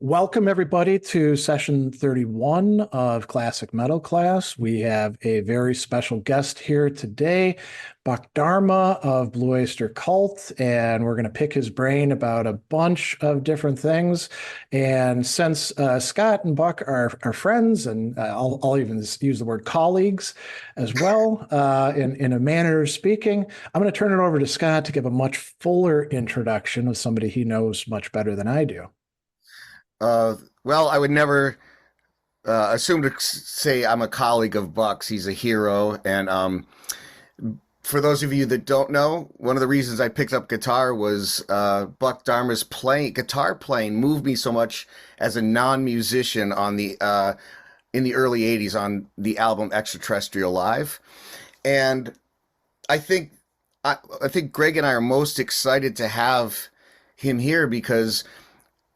Welcome, everybody, to session 31 of Classic Metal Class. We have a very special guest here today, Buck Dharma of Blue Oyster Cult, and we're going to pick his brain about a bunch of different things. And since Scott and Buck are friends, and I'll even use the word colleagues as well, in a manner of speaking, I'm going to turn it over to Scott to give a much fuller introduction of somebody he knows much better than I do. Uh, well, I would never assume to say I'm a colleague of Buck's. He's a hero. And for those of you that don't know, one of the reasons I picked up guitar was Buck Dharma's guitar playing moved me so much as a non-musician on the in the early 80s on the album Extraterrestrial Live. And I think I think Greg and I are most excited to have him here because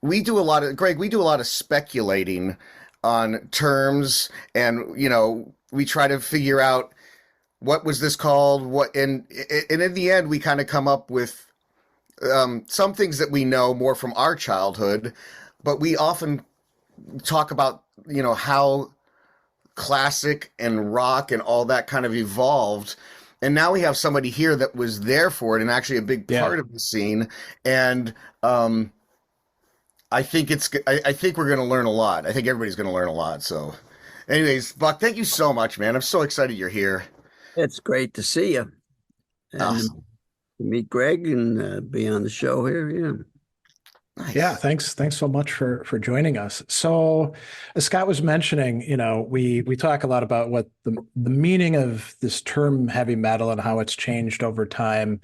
we do a lot of speculating on terms, and we try to figure out what was this called, and in the end we kind of come up with some things that we know more from our childhood, but we often talk about how classic and rock and all that kind of evolved. And now we have somebody here that was there for it and actually a big Yeah. part of the scene. And I think we're going to learn a lot. I think everybody's going to learn a lot. So, anyways, Buck, thank you so much, man. I'm so excited you're here. It's great to see you and to Awesome. meet Greg and be on the show here. Yeah. Yeah, Nice. thanks so much for joining us. So, as Scott was mentioning, we talk a lot about what the meaning of this term heavy metal and how it's changed over time.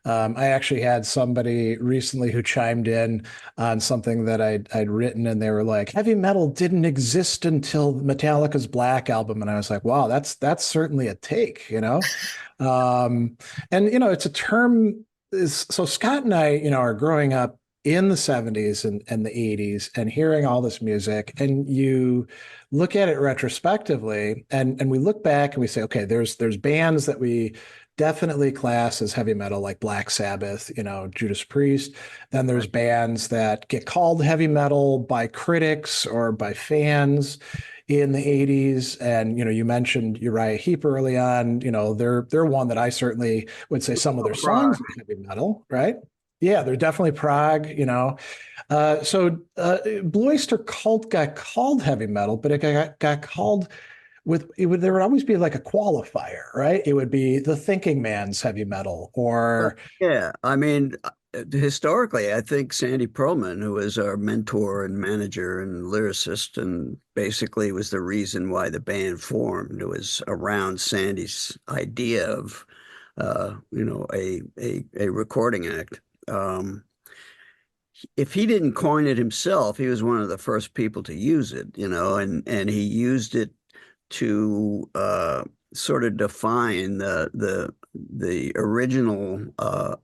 I actually had somebody recently who chimed in on something that I'd written, and they were like, "Heavy metal didn't exist until Metallica's Black album," and I was like, "Wow, that's certainly a take." And it's a term is so Scott and I, are growing up in the 70s and the 80s and hearing all this music, and you look at it retrospectively, and we look back and we say, okay, there's bands that we definitely class as heavy metal, like Black Sabbath, Judas Priest. Then there's bands that get called heavy metal by critics or by fans in the 80s. And you mentioned Uriah Heep early on. They're one that I certainly would say some of their songs are heavy metal, right? Yeah, they're definitely prog. Blue Oyster Cult got called heavy metal, but it got called there would always be like a qualifier, right? It would be the Thinking Man's heavy metal, or Yeah. I mean, historically, I think Sandy Pearlman, who was our mentor and manager and lyricist, and basically was the reason why the band formed. It was around Sandy's idea of, a recording act. Um, if he didn't coin it himself, he was one of the first people to use it, and he used it to sort of define the original uh,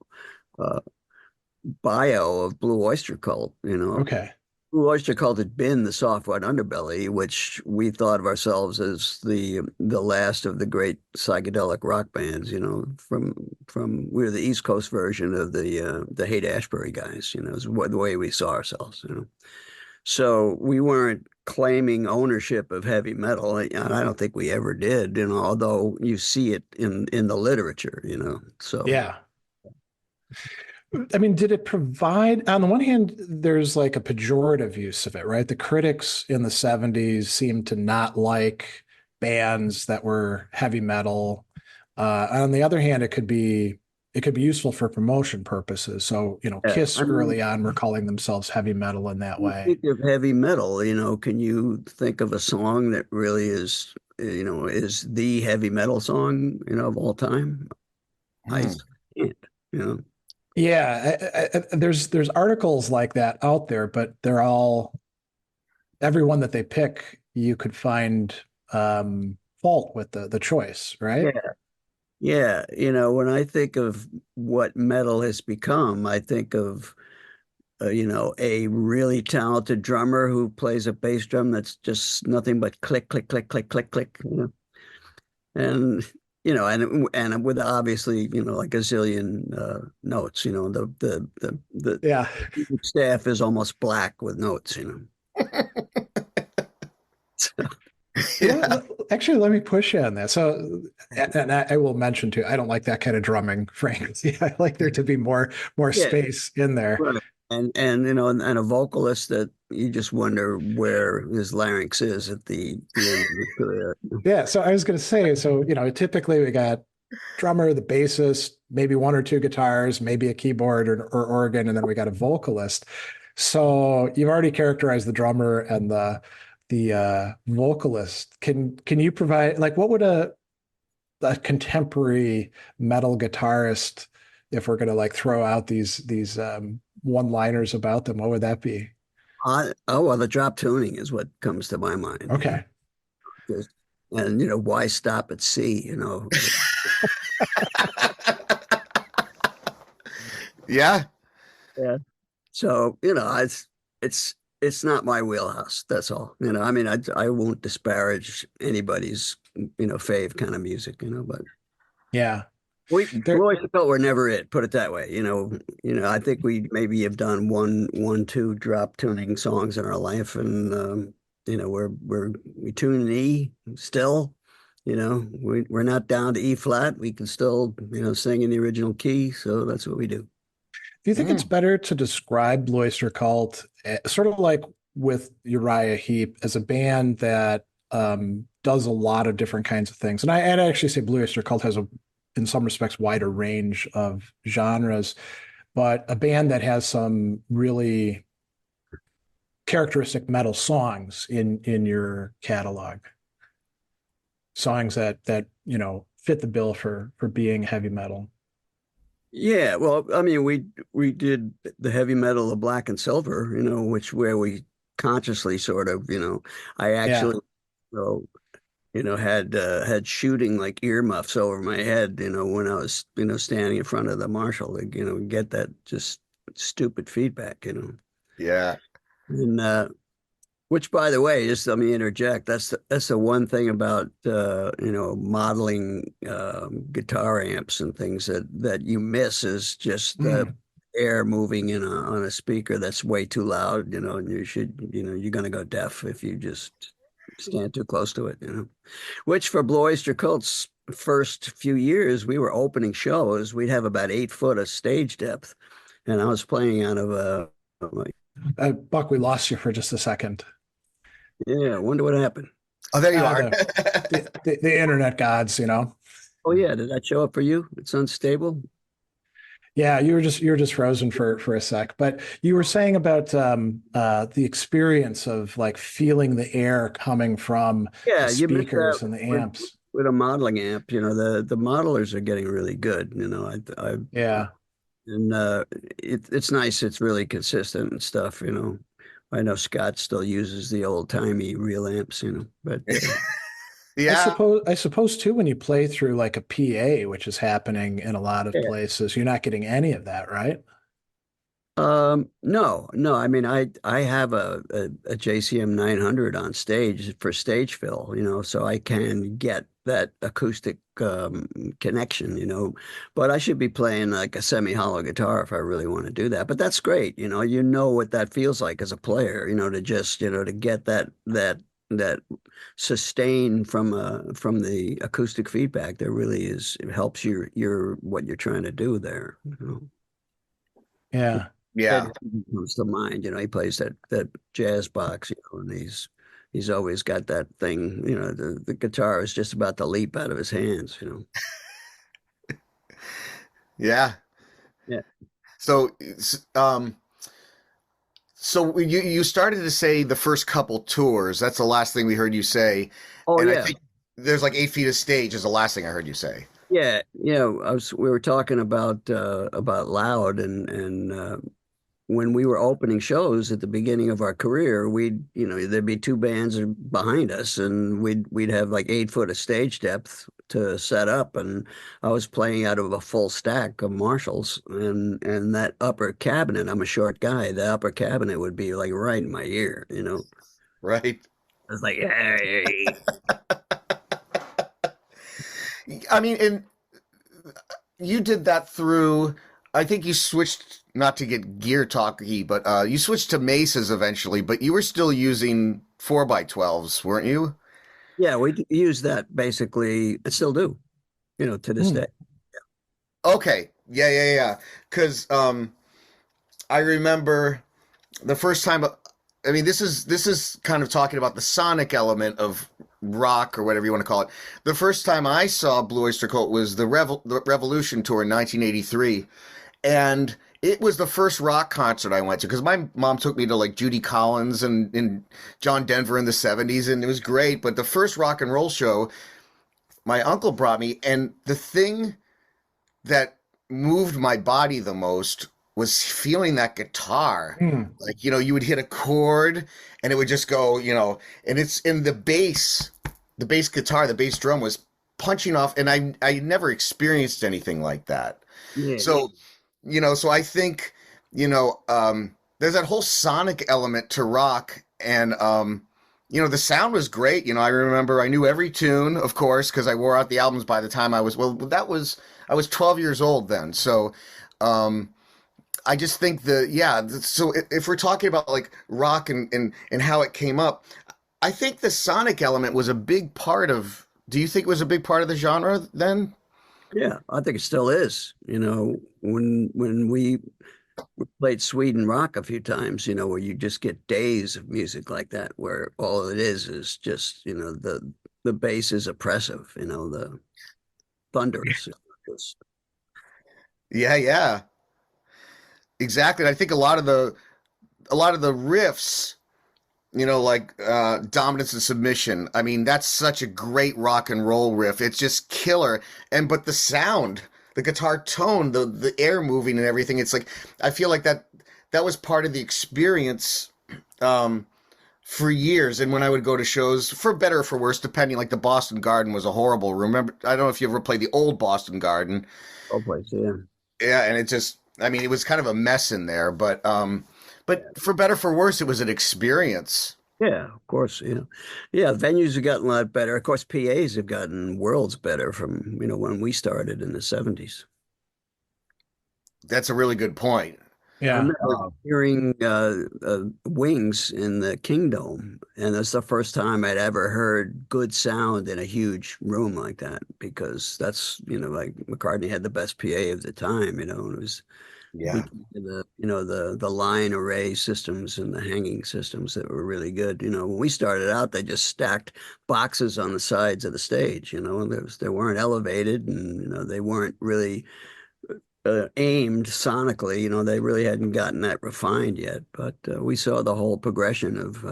bio of Blue Oyster Cult. okay. Blue Oyster Cult had been the soft white underbelly, which we thought of ourselves as the last of the great psychedelic rock bands. From we were the East Coast version of the Haight Ashbury guys. Is the way we saw ourselves. So we weren't claiming ownership of heavy metal. And I don't think we ever did. Although you see it in the literature. So. Yeah. I mean, did it provide, on the one hand, there's like a pejorative use of it, right? The critics in the 70s seemed to not like bands that were heavy metal. On the other hand, it could be useful for promotion purposes. So, Yeah, Kiss I early mean, on were calling themselves heavy metal in that you way. think of heavy metal, can you think of a song that really is the heavy metal song, of all time? I Hmm. can't, you know. Yeah, there's articles like that out there, but everyone that they pick, you could find fault with the choice, right? Yeah. Yeah, when I think of what metal has become, I think of a really talented drummer who plays a bass drum that's just nothing but click, click, click, click, click, click, and and with obviously like a zillion notes. The Yeah. staff is almost black with notes. Yeah. Actually, let me push you on that. So, and I will mention too, I don't like that kind of drumming, frankly. I like there to be more Yeah, space in there. right. And you know, and a vocalist that you just wonder where his larynx is at the end of his career. Yeah. So I was going to say, so typically we got drummer, the bassist, maybe one or two guitars, maybe a keyboard or organ, and then we got a vocalist. So you've already characterized the drummer and the vocalist. Can you provide like what would a contemporary metal guitarist, if we're going to like throw out these one-liners about them, what would that be? Oh, well, the drop tuning is what comes to my mind. Okay. Just- and you know, why stop at C? You know, Yeah. yeah. So you know, it's it's not my wheelhouse. That's all. You know, I mean, I won't disparage anybody's fave kind of music. You know, but Yeah. we There, Blue Oyster Cult were never it. Put it that way. I think we maybe have done two drop tuning songs in our life, and we tune in E still. You know, we're not down to E flat. We can still sing in the original key. So that's what we do. do you think it's Mm. better to describe Blue Oyster Cult sort of like with Uriah Heep as a band that does a lot of different kinds of things? And I'd actually say Blue Oyster Cult has in some respects, wider range of genres, but a band that has some really characteristic metal songs in your catalog, songs that fit the bill for being heavy metal. Yeah, well, I mean, we did the heavy metal of Black and Silver, which where we consciously sort of, I Yeah. actually, so, had shooting like earmuffs over my head, when I was, standing in front of the marshal, like, get that just stupid feedback, Yeah. and which, by the way, just let me interject. That's the one thing about modeling guitar amps and things that you miss is just the Mm. air moving in on a speaker that's way too loud. And you're gonna go deaf if you just stand too close to it. Which for Blue Oyster Cult's first few years, we were opening shows. We'd have about 8 foot of stage depth, and I was playing out of a like, Buck, we lost you for just a second. yeah. I wonder what happened. Oh, there you Uh, are. the, the internet gods. Oh yeah, did that show up for you? It's unstable. Yeah, you were just frozen for a sec, but you were saying about the experience of like feeling the air coming from the Yeah, you missed that speakers and the with amps. with a modeling amp. The modelers are getting really good. Yeah. And it's nice. It's really consistent and stuff. I know Scott still uses the old timey real amps. But I Yeah. suppose I suppose too when you play through like a PA, which is happening in a lot of yeah. places, you're not getting any of that, right? No, no. I mean, I have a JCM 900 on stage for stage fill, so I can get that acoustic connection, but I should be playing like a semi-hollow guitar if I really want to do that. But that's great, you know what that feels like as a player, to just, to get that sustain from the acoustic feedback. There really is, it helps your what you're trying to do there. Yeah. Yeah. Ed comes to mind. He plays that jazz box, and he's always got that thing. The guitar is just about to leap out of his hands. Yeah. Yeah. So, so you started to say the first couple tours. That's the last thing we heard you say, Oh and I yeah, think there's like 8 feet of stage is the last thing I heard you say. yeah, yeah. We were talking about Loud and when we were opening shows at the beginning of our career, there'd be two bands behind us, and we'd have like 8 foot of stage depth to set up, and I was playing out of a full stack of Marshalls, and that upper cabinet. I'm a short guy. The upper cabinet would be like right in my ear. Right. I was like, hey, I mean, and you did that through I think you switched, not to get gear talky, but you switched to Mesas eventually, but you were still using 4x12s, weren't you? Yeah, we use that basically, I still do, to this Hmm. day. Okay. Yeah, yeah, yeah. Because I remember the first time. I mean, this is kind of talking about the sonic element of rock or whatever you want to call it. The first time I saw Blue Oyster Cult was the Revolution tour in 1983, and it was the first rock concert I went to because my mom took me to like Judy Collins and John Denver in the 70s, and it was great. But the first rock and roll show my uncle brought me, and the thing that moved my body the most was feeling that guitar. Hmm. Like, you would hit a chord and it would just go, and it's in the bass guitar, the bass drum was punching off, and I never experienced anything like that. Yeah. So, so I think, there's that whole sonic element to rock, and the sound was great. I remember I knew every tune, of course, because I wore out the albums by the time I was 12 years old then. So, I just think so if we're talking about like rock and how it came up, I think the sonic element was a big part of, do you think it was a big part of the genre then? Yeah, I think it still is. When we played Sweden rock a few times, where you just get days of music like that, where all it is just, the bass is oppressive, the thunderous. Just- Yeah, yeah, exactly. I think a lot of the riffs, like dominance and submission. I mean, that's such a great rock and roll riff. It's just killer. But the sound, the guitar tone, the air moving and everything, it's like I feel like that was part of the experience um for years. And when I would go to shows, for better or for worse, depending, like the Boston Garden was a horrible room. Remember, I don't know if you ever played the old Boston Garden. Oh, place, yeah. Yeah, and it just, I mean, it was kind of a mess in there, but for better for worse, it was an experience. Yeah, of course, Yeah, venues have gotten a lot better. Of course, PAs have gotten worlds better from, when we started in the 70s. That's a really good point. I Yeah. remember hearing Wings in the Kingdom, and that's the first time I'd ever heard good sound in a huge room like that, because that's, like McCartney had the best PA of the time, and it was Yeah. because of the line array systems and the hanging systems that were really good. When we started out, they just stacked boxes on the sides of the stage, and they weren't elevated, and they weren't really aimed sonically. They really hadn't gotten that refined yet. But we saw the whole progression of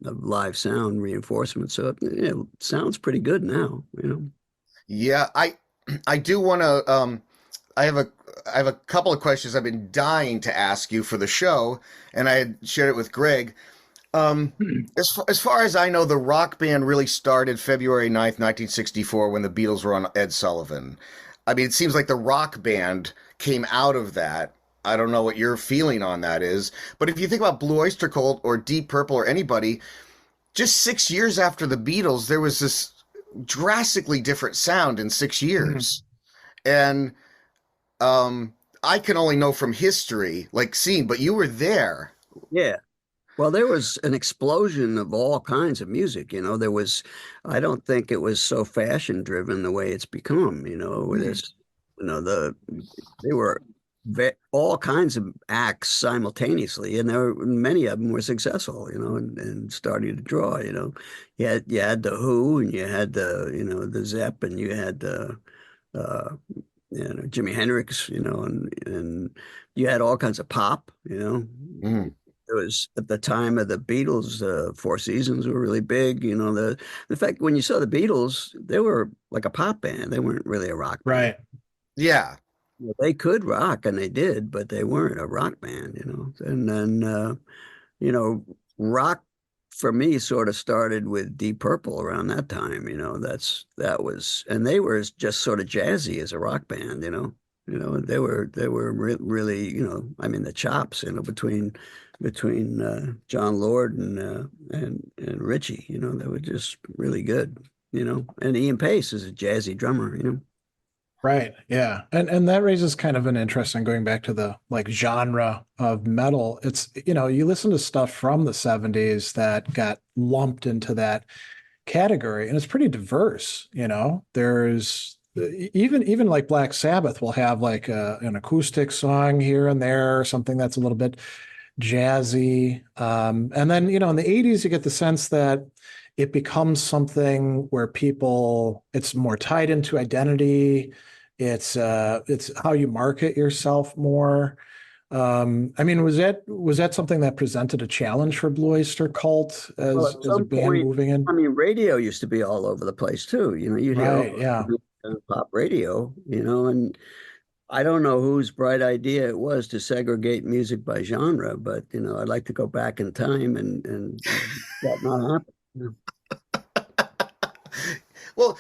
live sound reinforcement. So it sounds pretty good now. Yeah, I do want to I have a couple of questions I've been dying to ask you for the show, and I had shared it with Greg. As far as I know, the rock band really started February 9th, 1964, when the Beatles were on Ed Sullivan. I mean, it seems like the rock band came out of that. I don't know what your feeling on that is, but if you think about Blue Oyster Cult or Deep Purple or anybody, just 6 years after the Beatles, there was this drastically different sound in 6 years. And I can only know from history, like seeing, but you were there. Yeah. Well, there was an explosion of all kinds of music. I don't think it was so fashion driven the way it's become, with Mm. this, they were all kinds of acts simultaneously, and many of them were successful, and starting to draw, you had the Who, and you had the Zepp, and you had the, uh, Jimi Hendrix, and you had all kinds of pop. Mm. It was at the time of the Beatles, Four Seasons were really big. The fact when you saw the Beatles, they were like a pop band. They weren't really a rock band. Right. Yeah. They could rock, and they did, but they weren't a rock band. And then you know, rock for me sort of started with Deep Purple around that time. And they were just sort of jazzy as a rock band. They were really, I mean, the chops, between John Lord and Richie, they were just really good. And Ian Pace is a jazzy drummer. Right. Yeah. And that raises kind of an interesting going back to the like genre of metal. It's, you listen to stuff from the 70s that got lumped into that category and it's pretty diverse. There's even like Black Sabbath will have like an acoustic song here and there, something that's a little bit jazzy. And then, in the 80s, you get the sense that it becomes something where it's more tied into identity. It's how you market yourself more. I mean, was that something that presented a challenge for Blue Oyster Cult Well, as at a some band point, moving in? I mean, radio used to be all over the place too. You'd hear Right, all yeah. pop radio, and I don't know whose bright idea it was to segregate music by genre, but I'd like to go back in time and that not happen. Well,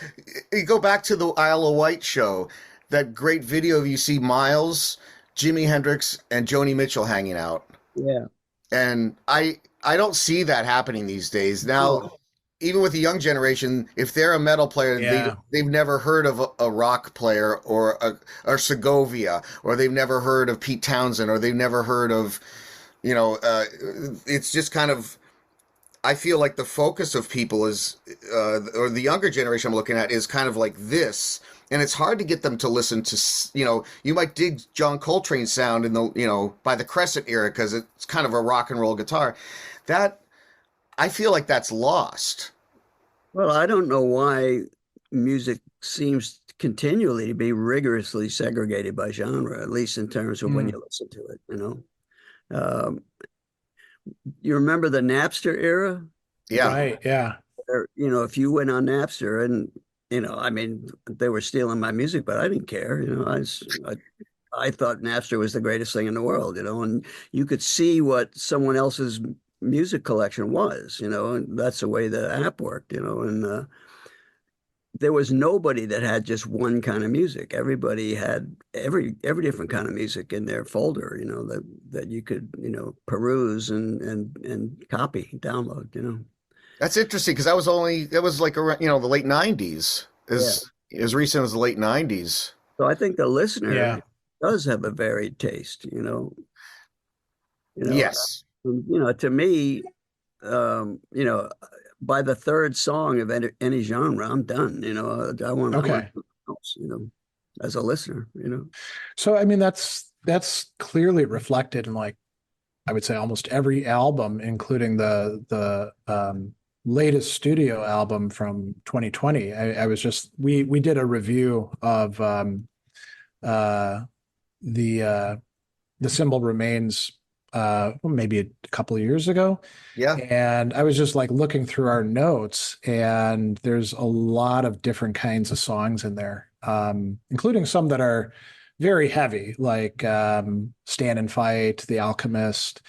you go back to the Isle of Wight show, that great video of you see Miles, Jimi Hendrix, and Joni Mitchell hanging out. Yeah. And I don't see that happening these days. Now, Oh, even with the young generation, if they're a metal player, Yeah. they've never heard of a rock player or Segovia, or they've never heard of Pete Townsend, or they've never heard of, it's just kind of, I feel like the focus of people is, or the younger generation I'm looking at is kind of like this. And it's hard to get them to listen to, you might dig John Coltrane's sound in the, by the Crescent era, because it's kind of a rock and roll guitar. That, I feel like that's lost. well, I don't know why music seems continually to be rigorously segregated by genre, at least in terms of when Mm, you listen to it. Um, you remember the Napster era? Yeah. right, yeah. If you went on Napster and, I mean, they were stealing my music, but I didn't care. I thought Napster was the greatest thing in the world, and you could see what someone else's music collection was, and that's the way the app worked, and there was nobody that had just one kind of music. Everybody had every different kind of music in their folder, that you could, peruse and copy, download. That's interesting because that was like around, the late 90s, Yeah. as recent as the late 90s. So I think the listener Yeah. does have a varied taste, you know, Yes. to me, by the third song of any genre, I'm done. I want Okay. something else, as a listener. So I mean that's clearly reflected in like I would say almost every album, including the latest studio album from 2020. I was just we did a review of uh the uh the Symbol Remains maybe a couple of years ago. Yeah. And I was just like looking through our notes, and there's a lot of different kinds of songs in there, including some that are very heavy, like Stand and Fight, The Alchemist.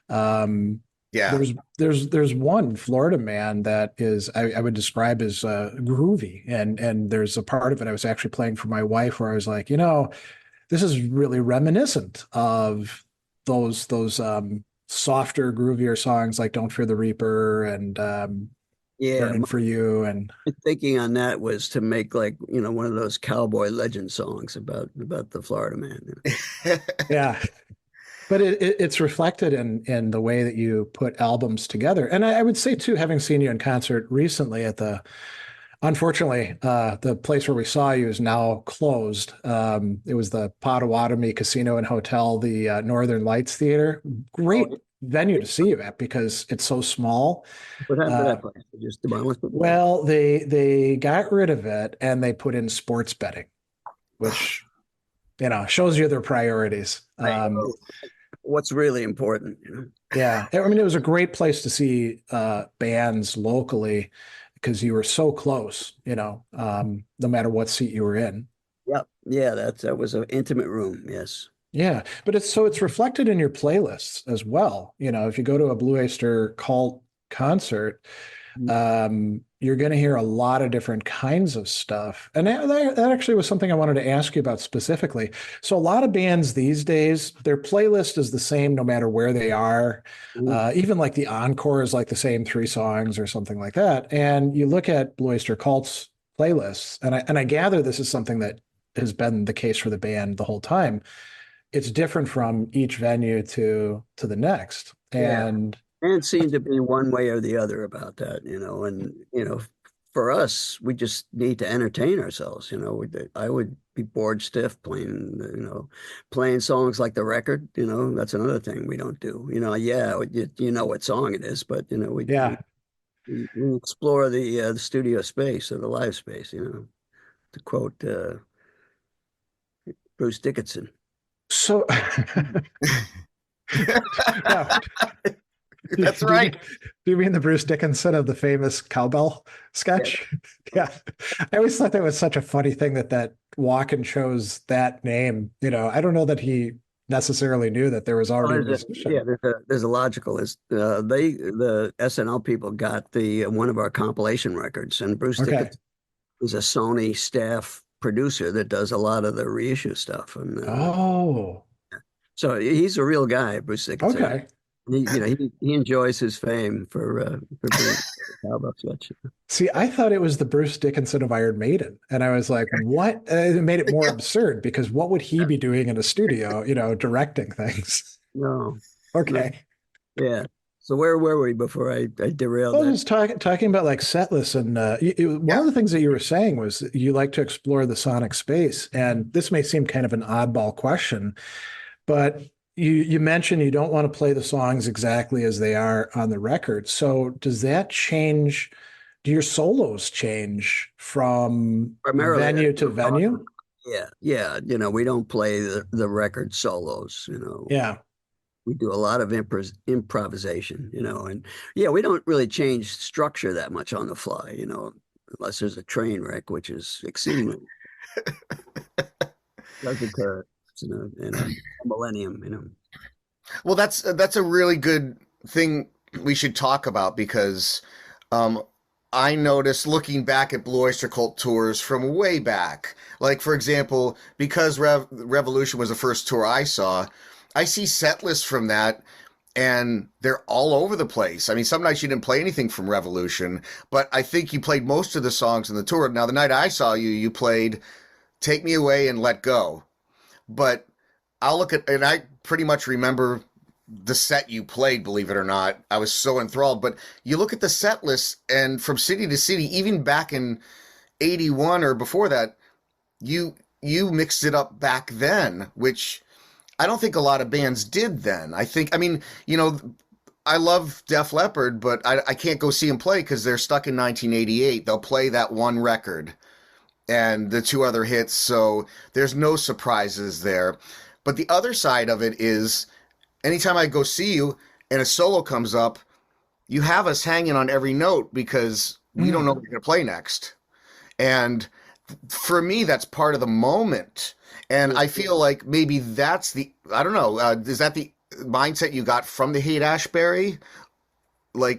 Um, Yeah. there's one Florida Man that is I would describe as groovy, and there's a part of it I was actually playing for my wife where I was like, this is really reminiscent of those softer, groovier songs like "Don't Fear the Reaper" and Yeah, "Burning for You." And my thinking on that was to make like, one of those cowboy legend songs about the Florida Man. yeah, but it's reflected in the way that you put albums together. And I would say too, having seen you in concert recently unfortunately, the place where we saw you is now closed. It was the Potawatomi Casino and Hotel, the Northern Lights Theater. Oh, Great venue to see you at because it's so small. what happened to Uh, that place? They just demolished it? well, they got rid of it and they put in sports betting, which shows you their priorities. Right. What's really important? Yeah, I mean it was a great place to see bands locally because you were so close, no matter what seat you were in. Yep. Yeah, that was an intimate room. Yes. Yeah, but it's reflected in your playlists as well. If you go to a Blue Oyster Cult concert, you're going to hear a lot of different kinds of stuff. And that actually was something I wanted to ask you about specifically. So a lot of bands these days, their playlist is the same no matter where they are. Mhm. Even like the encore is like the same 3 songs or something like that. And you look at Blue Oyster Cult's playlists, and I gather this is something that has been the case for the band the whole time. It's different from each venue to the next. Yeah. And And it seemed to be one way or the other about that, and for us, we just need to entertain ourselves. I would be bored stiff playing songs like the record. That's another thing we don't do. Yeah, you know what song it is, but yeah. we explore the studio space or the live space. To quote Bruce Dickinson. So no, That's right. Do you mean the Bruce Dickinson of the famous cowbell sketch? Yeah. I always thought that was such a funny thing that Walken chose that name. I don't know that he necessarily knew that there was already a musician. Yeah, there's a logical is the SNL people got the one of our compilation records, and Bruce Dickinson is a Sony staff producer that does a lot of the reissue stuff. And so he's a real guy, Bruce Dickinson. Okay. He enjoys his fame for being a cowbell sketch. See, I thought it was the Bruce Dickinson of Iron Maiden, and I was like, "What?" It made it more absurd because what would he be doing in a studio, directing things? No. Okay. No. Yeah. So where were we before I derailed? I was talking about like set lists, and one of the things that you were saying was you like to explore the sonic space, and this may seem kind of an oddball question, but you mentioned you don't want to play the songs exactly as they are on the record. So does that change? Do your solos change from venue to venue? Yeah. We don't play the record solos. Yeah. We do a lot of improvisation. And yeah, we don't really change structure that much on the fly. Unless there's a train wreck, which is exceedingly does occur. In a millennium. Well, that's a really good thing we should talk about because I noticed looking back at Blue Oyster Cult tours from way back, like for example, because Revolution was the first tour I saw, I see set lists from that and they're all over the place. I mean, some nights you didn't play anything from Revolution, but I think you played most of the songs in the tour. Now, the night I saw you, you played Take Me Away and Let Go. But I'll look at, and I pretty much remember the set you played, believe it or not. I was so enthralled. But you look at the set list, and from city to city, even back in 81 or before that, you mixed it up back then, which I don't think a lot of bands did then. I love Def Leppard, but I can't go see them play because they're stuck in 1988. They'll play that one record and the two other hits, so there's no surprises there. But the other side of it is, anytime I go see you and a solo comes up, you have us hanging on every note because we don't know what you're going to play next. And for me, that's part of the moment. And I feel like maybe that's I don't know, is that the mindset you got from the Haight-Ashbury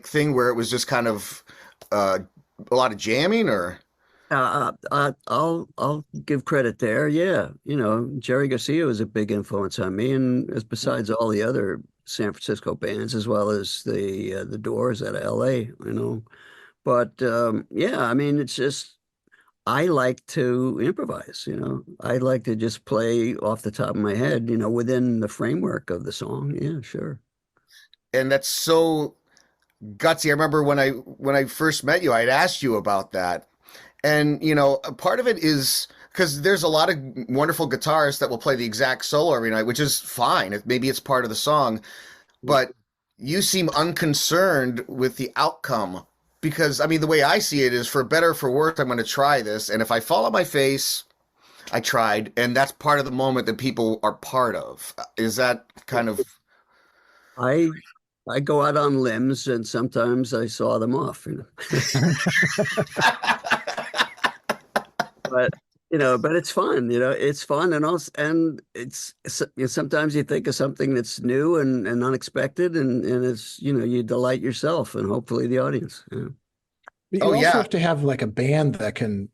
thing where it was just kind of a lot of jamming, or? I'll give credit there. Yeah, Jerry Garcia was a big influence on me, and besides all the other San Francisco bands, as well as the Doors out of L.A. But yeah, I mean, it's just I like to improvise. I like to just play off the top of my head. Within the framework of the song. Yeah, sure. And that's so gutsy. I remember when I first met you, I'd asked you about that. And, a part of it is because there's a lot of wonderful guitarists that will play the exact solo every night, which is fine. Maybe it's part of the song, but you seem unconcerned with the outcome because, I mean, the way I see it is for better or for worse, I'm going to try this. And if I fall on my face, I tried. And that's part of the moment that people are part of. Is that kind of... I go out on limbs and sometimes I saw them off, But it's fun. It's fun, and it's sometimes you think of something that's new and unexpected, and it's you delight yourself and hopefully the audience. Yeah. You also have to have like a band that can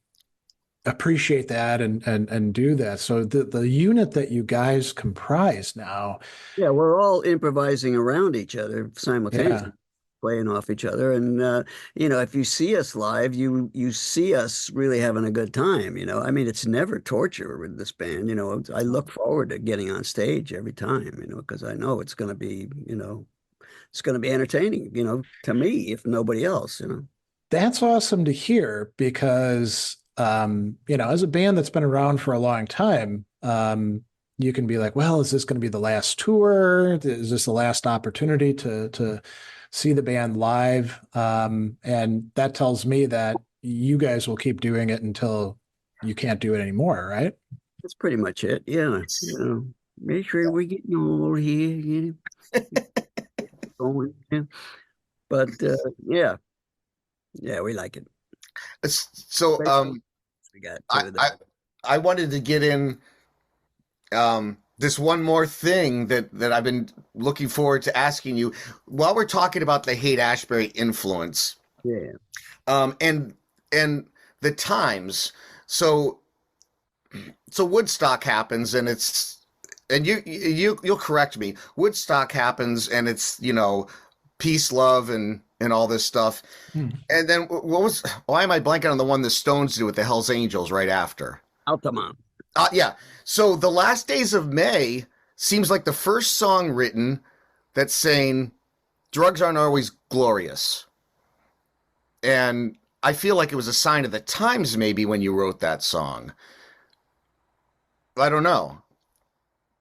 appreciate that and do that. So the unit that you guys comprise now. Yeah, we're all improvising around each other simultaneously. playing off each other. And if you see us live, you see us really having a good time. I mean, it's never torture with this band. I look forward to getting on stage every time. Because I know it's going to be, it's going to be entertaining. To me, if nobody else. That's awesome to hear because, as a band that's been around for a long time, you can be like, well, is this going to be the last tour? Is this the last opportunity to see the band live? And that tells me that you guys will keep doing it until you can't do it anymore, right? That's pretty much it. Yeah. Make sure we get old here. Going. Yeah. But yeah, we like it. So We got I, to I that. I wanted to get in this one more thing that I've been looking forward to asking you while we're talking about the Haight-Ashbury influence, Yeah. and the times. So Woodstock happens, and you'll correct me. Woodstock happens, and it's peace, love, and all this stuff. Hmm. And then why am I blanking on the one the Stones do with the Hells Angels right after? Altamont. Yeah. So the last days of May seems like the first song written that's saying drugs aren't always glorious. And I feel like it was a sign of the times maybe when you wrote that song. I don't know.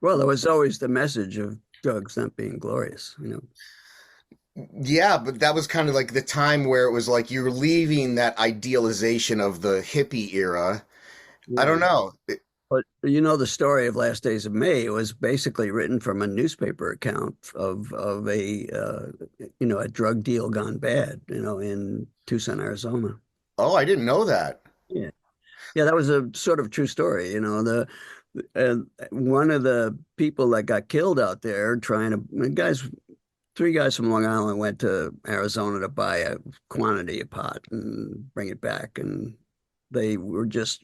Well, there was always the message of drugs not being glorious. Yeah, but that was kind of like the time where it was like you're leaving that idealization of the hippie era. I don't Yeah. know. But the story of Last Days of May, it was basically written from a newspaper account of a drug deal gone bad, in Tucson, Arizona. Oh, I didn't know that. Yeah. Yeah, that was a sort of true story. One of the people that got killed out there three guys from Long Island went to Arizona to buy a quantity of pot and bring it back, and they were just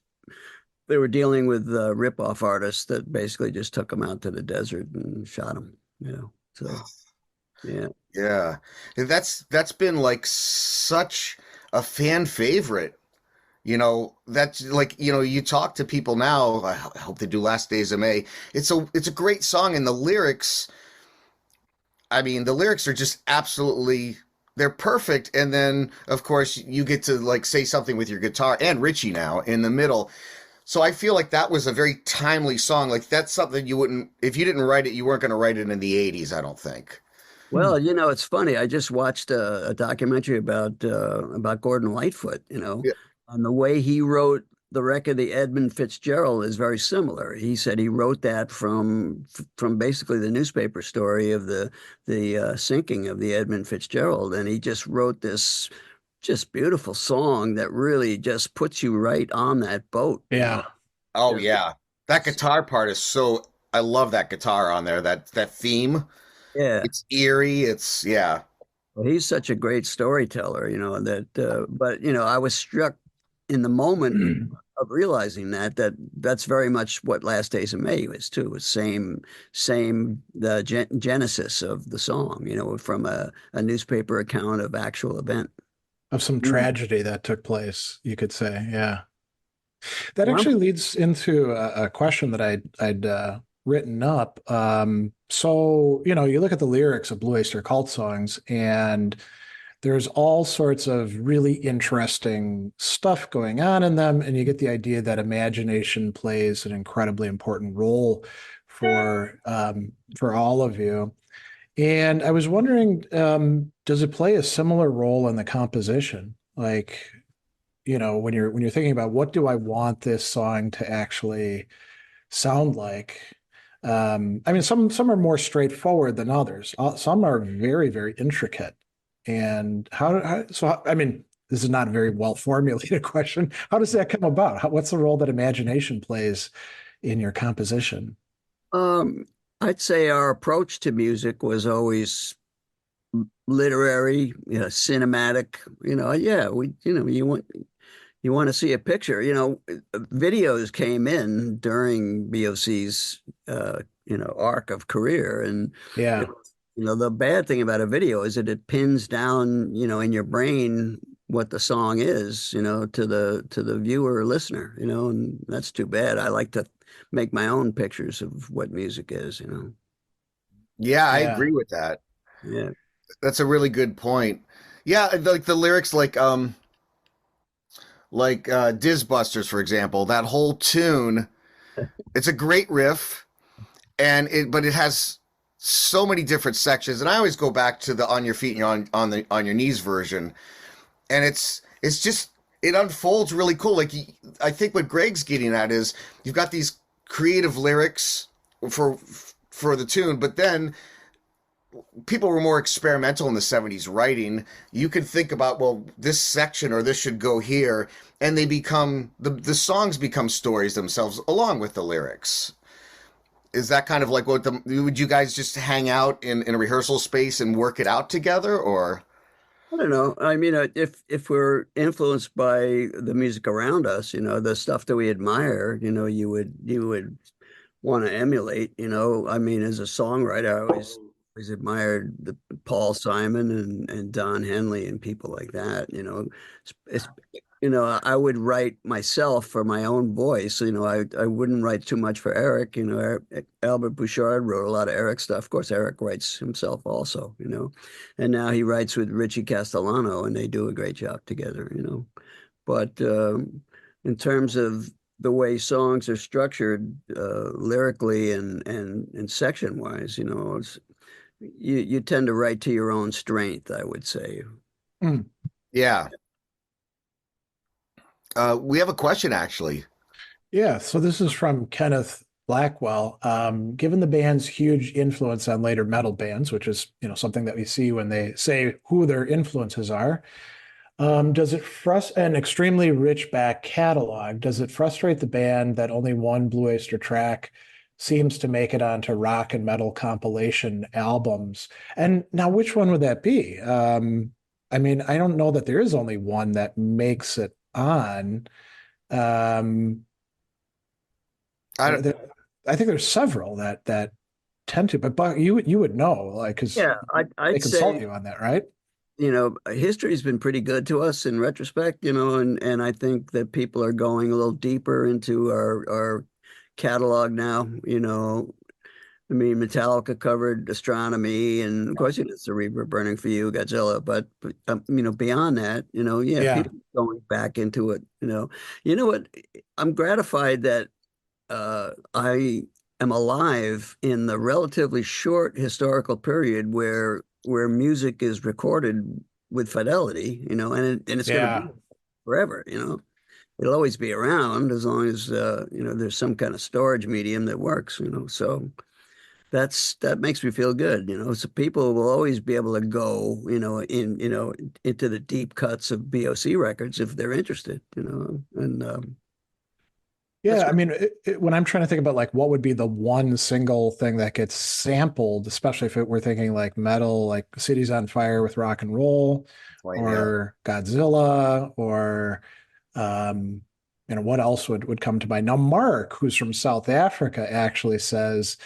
they were dealing with rip-off artists that basically just took them out to the desert and shot them. So yeah. Yeah. That's been like such a fan favorite. That's like, you talk to people now, I hope they do Last Days of May. It's a great song, and the lyrics, I mean, the lyrics are just absolutely, they're perfect. And then of course you get to like say something with your guitar and Richie now in the middle. So I feel like that was a very timely song. Like that's something you wouldn't, if you didn't write it, you weren't going to write it in the 80s, I don't think. Hmm. Well, it's funny. I just watched a documentary about Gordon Lightfoot, Yeah. and the way he wrote the record, the Edmund Fitzgerald, is very similar. He said he wrote that from basically the newspaper story of the sinking of the Edmund Fitzgerald, and he just wrote this just beautiful song that really just puts you right on that boat. Yeah. Oh Just yeah. That guitar part is so, I love that guitar on there. That theme. yeah. It's eerie. It's yeah. Well, he's such a great storyteller, but I was struck in the moment of realizing that's very much what Last Days of May was too. It was same the genesis of the song, from a newspaper account of actual event. Of some Mm. tragedy that took place, you could say. Yeah. That Well, actually leads into a question that I'd written up. So, you look at the lyrics of Blue Oyster Cult songs, and there's all sorts of really interesting stuff going on in them, and you get the idea that imagination plays an incredibly important role for all of you. And I was wondering, does it play a similar role in the composition? Like, when you're thinking about what do I want this song to actually sound like? I mean, some are more straightforward than others. Some are very, very intricate. And I mean, this is not a very well formulated question. How does that come about? What's the role that imagination plays in your composition? um, I'd say our approach to music was always literary, cinematic. Yeah, you want to see a picture. Videos came in during BOC's arc of career, and it Yeah. You know, the bad thing about a video is that it pins down, you know, in your brain what the song is, you know, to the viewer or listener, you know, and that's too bad. I like to make my own pictures of what music is, you know. Yeah, I Yeah. agree with that. Yeah. That's a really good point. Yeah, like the lyrics, Diz Busters, for example, that whole tune. It's a great riff, but it has so many different sections. And I always go back to the "On Your Feet and on your Knees" version, and it's just it unfolds really cool. Like I think what Greg's getting at is you've got these creative lyrics for for the tune, but then people were more experimental in the 70s writing. You could think about, well, this section or this should go here, and they become the songs become stories themselves along with the lyrics. Is that kind of like would you guys just hang out in a rehearsal space and work it out together, or? I don't know. I mean, if we're influenced by the music around us, you know, the stuff that we admire, you know, you would want to emulate, you know. I mean, as a songwriter, I always admired the Paul Simon and Don Henley and people like that, you know. It's, you know, I would write myself for my own voice. You know, I wouldn't write too much for Eric. You know, Albert Bouchard wrote a lot of Eric stuff. Of course, Eric writes himself also, you know, and now he writes with Richie Castellano, and they do a great job together, you know. But in terms of the way songs are structured lyrically and section wise, you know, you tend to write to your own strength, I would say. Mm. Yeah. We have a question actually. Yeah, so this is from Kenneth Blackwell. Given the band's huge influence on later metal bands, which is, you know, something that we see when they say who their influences are, does it an extremely rich back catalog? Does it frustrate the band that only one Blue Oyster track seems to make it onto rock and metal compilation albums? And now, which one would that be? I mean, I don't know that there is only one that makes it on. Um, I don't. I think there's several that tend to, but Buck, you would know, like, because Yeah, they I'd consult say, you on that, right? you know, history's been pretty good to us in retrospect, you know, and I think that people are going a little deeper into our catalog now, you know. I mean, Metallica covered astronomy, and of course, it's the Reaper Burning for You, Godzilla. But you know, beyond that, you know, yeah, Yeah, people going back into it. You know what? I'm gratified that I am alive in the relatively short historical period where music is recorded with fidelity. You know, and it's going to be yeah. forever. You know, it'll always be around as long as you know there's some kind of storage medium that works. You know, so that makes me feel good, you know. So people will always be able to go, you know, into the deep cuts of BOC records if they're interested, you know, and that's Yeah, I great. mean, when I'm trying to think about like what would be the one single thing that gets sampled, especially if we're thinking like metal, like Cities on Fire with Rock and Roll, Point. Yeah. or Godzilla, or you know, what else would come to mind? Now, Mark, who's from South Africa, actually says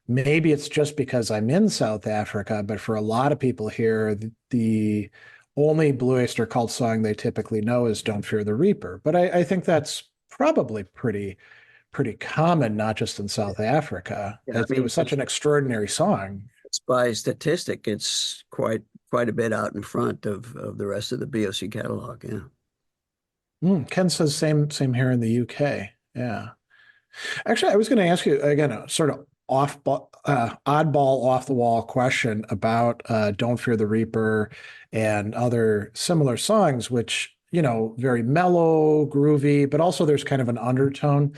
maybe it's just because I'm in South Africa, but for a lot of people here, the only Blue Oyster Cult song they typically know is "Don't Fear the Reaper." But I think that's probably pretty common, not just in South Africa. Yeah, I It mean, was such an extraordinary song. it's by statistic, it's quite a bit out in front of the rest of the BOC catalog. Yeah. Ken says same here in the UK. Yeah. Actually, I was going to ask you again, a sort of oddball, off the wall question about "Don't Fear the Reaper" and other similar songs, which, you know, very mellow, groovy, but also there's kind of an undertone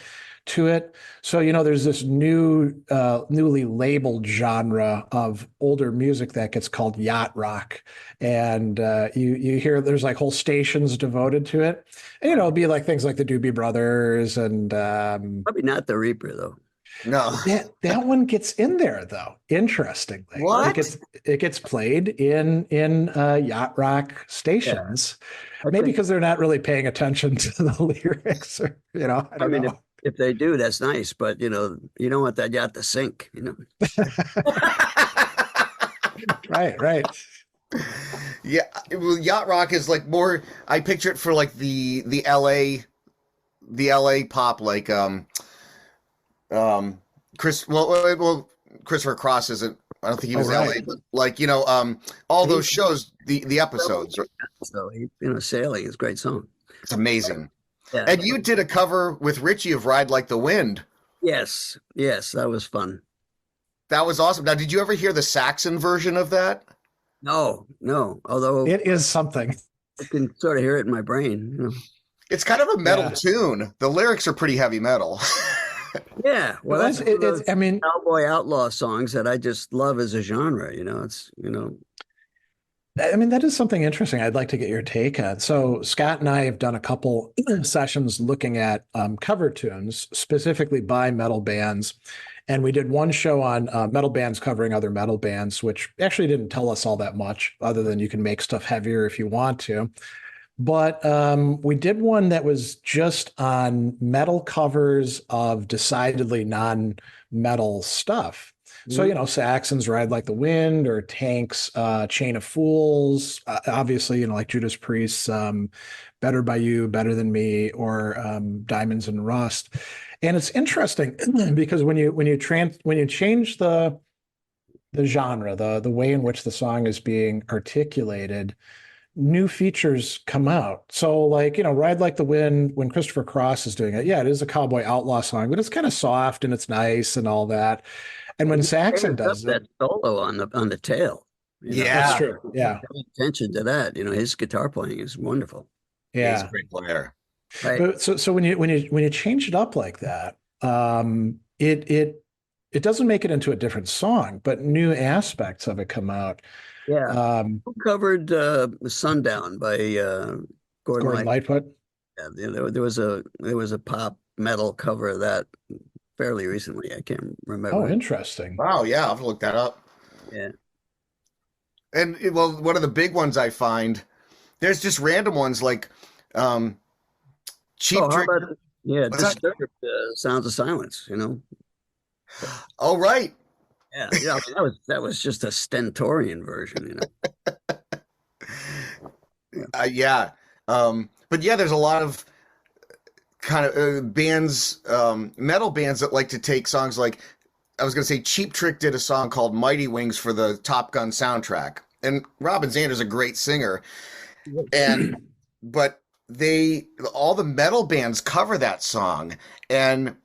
to it. So, you know, there's this newly labeled genre of older music that gets called yacht rock, and you hear there's like whole stations devoted to it. And, you know, it'll be like things like the Doobie Brothers and Probably not the Reaper though. No. that one gets in there though. Interestingly, What? it gets played in yacht rock Yeah. stations, I maybe think, because they're not really paying attention to the lyrics, or, you know, I I don't mean, know. if they do, that's nice, but you know, you don't want that yacht to sink, you know. Right. Yeah, well, yacht rock is like more. I picture it for like the LA pop, like um Chris. Well, Christopher Cross isn't. I don't think he Oh, was LA, right. but like all those shows, the episodes. So Sailing is a great song. It's amazing. Yeah. And you did a cover with Richie of Ride Like the Wind. Yes, that was fun. That was awesome. Now, did you ever hear the Saxon version of that? No. Although It is something. I can sort of hear it in my brain. It's kind of a metal Yeah. tune. The lyrics are pretty heavy metal. Yeah, well, Well, that's one of those I mean, cowboy outlaw songs that I just love as a genre. that is something interesting. I'd like to get your take on. So Scott and I have done a couple sessions looking at cover tunes specifically by metal bands. And we did one show on metal bands covering other metal bands, which actually didn't tell us all that much other than you can make stuff heavier if you want to. But we did one that was just on metal covers of decidedly non-metal stuff. So, Saxons Ride Like the Wind or Tank's Chain of Fools, obviously, like Judas Priest's Better by You, Better Than Me, or Diamonds and Rust. And it's interesting because when you change the genre, the way in which the song is being articulated, new features come out. So like, Ride Like the Wind, when Christopher Cross is doing it, yeah, it is a cowboy outlaw song, but it's kind of soft and it's nice and all that. And when Saxon Tears up does that it, solo on the tail. that's Yeah, true. Yeah. Pay attention to that. His guitar playing is wonderful. he's a Yeah. great player. Right. But so when you change it up like that, it doesn't make it into a different song, but new aspects of it come out. Yeah. Um, Who covered Sundown by Gordon Gordon Light? Lightfoot. Yeah, there was a pop metal cover of that fairly recently. I can't Oh, remember. interesting. Wow, yeah, I'll have to look that up. Yeah. And well, one of the big ones I find, there's just random ones like Cheap Oh, how Trick. about What's that? Disturbed Sounds of Silence, Oh, right. Yeah, I mean, that was just a stentorian version. Yeah. But yeah, there's a lot of kind of bands, metal bands that like to take songs like, I was going to say Cheap Trick did a song called Mighty Wings for the Top Gun soundtrack. And Robin Zander's a great singer. And, but all the metal bands cover that song. And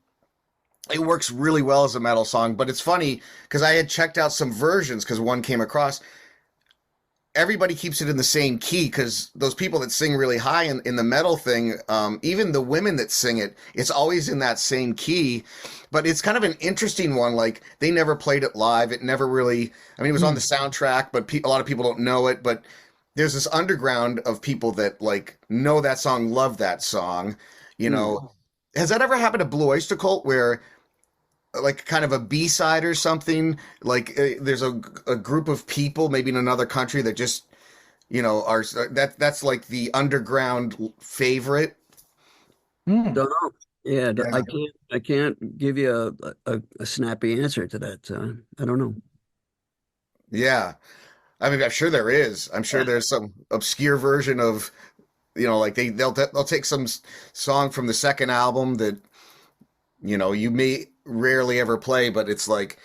it works really well as a metal song. But it's funny because I had checked out some versions because one came across. Everybody keeps it in the same key because those people that sing really high in the metal thing, even the women that sing it, it's always in that same key. But it's kind of an interesting one. Like they never played it live. It never really, I mean, it was on the soundtrack, but a lot of people don't know it. But there's this underground of people that like know that song, love that song. Has that ever happened to Blue Oyster Cult where like kind of a B-side or something like there's a group of people maybe in another country that just are that's like the underground favorite? Hmm. Don't know. Yeah, Yeah. I can't give you a snappy answer to that. I don't know. Yeah, I mean, I'm sure there is. I'm sure Yeah. there's some obscure version of like they'll take some song from the second album that you may rarely ever play, but it's like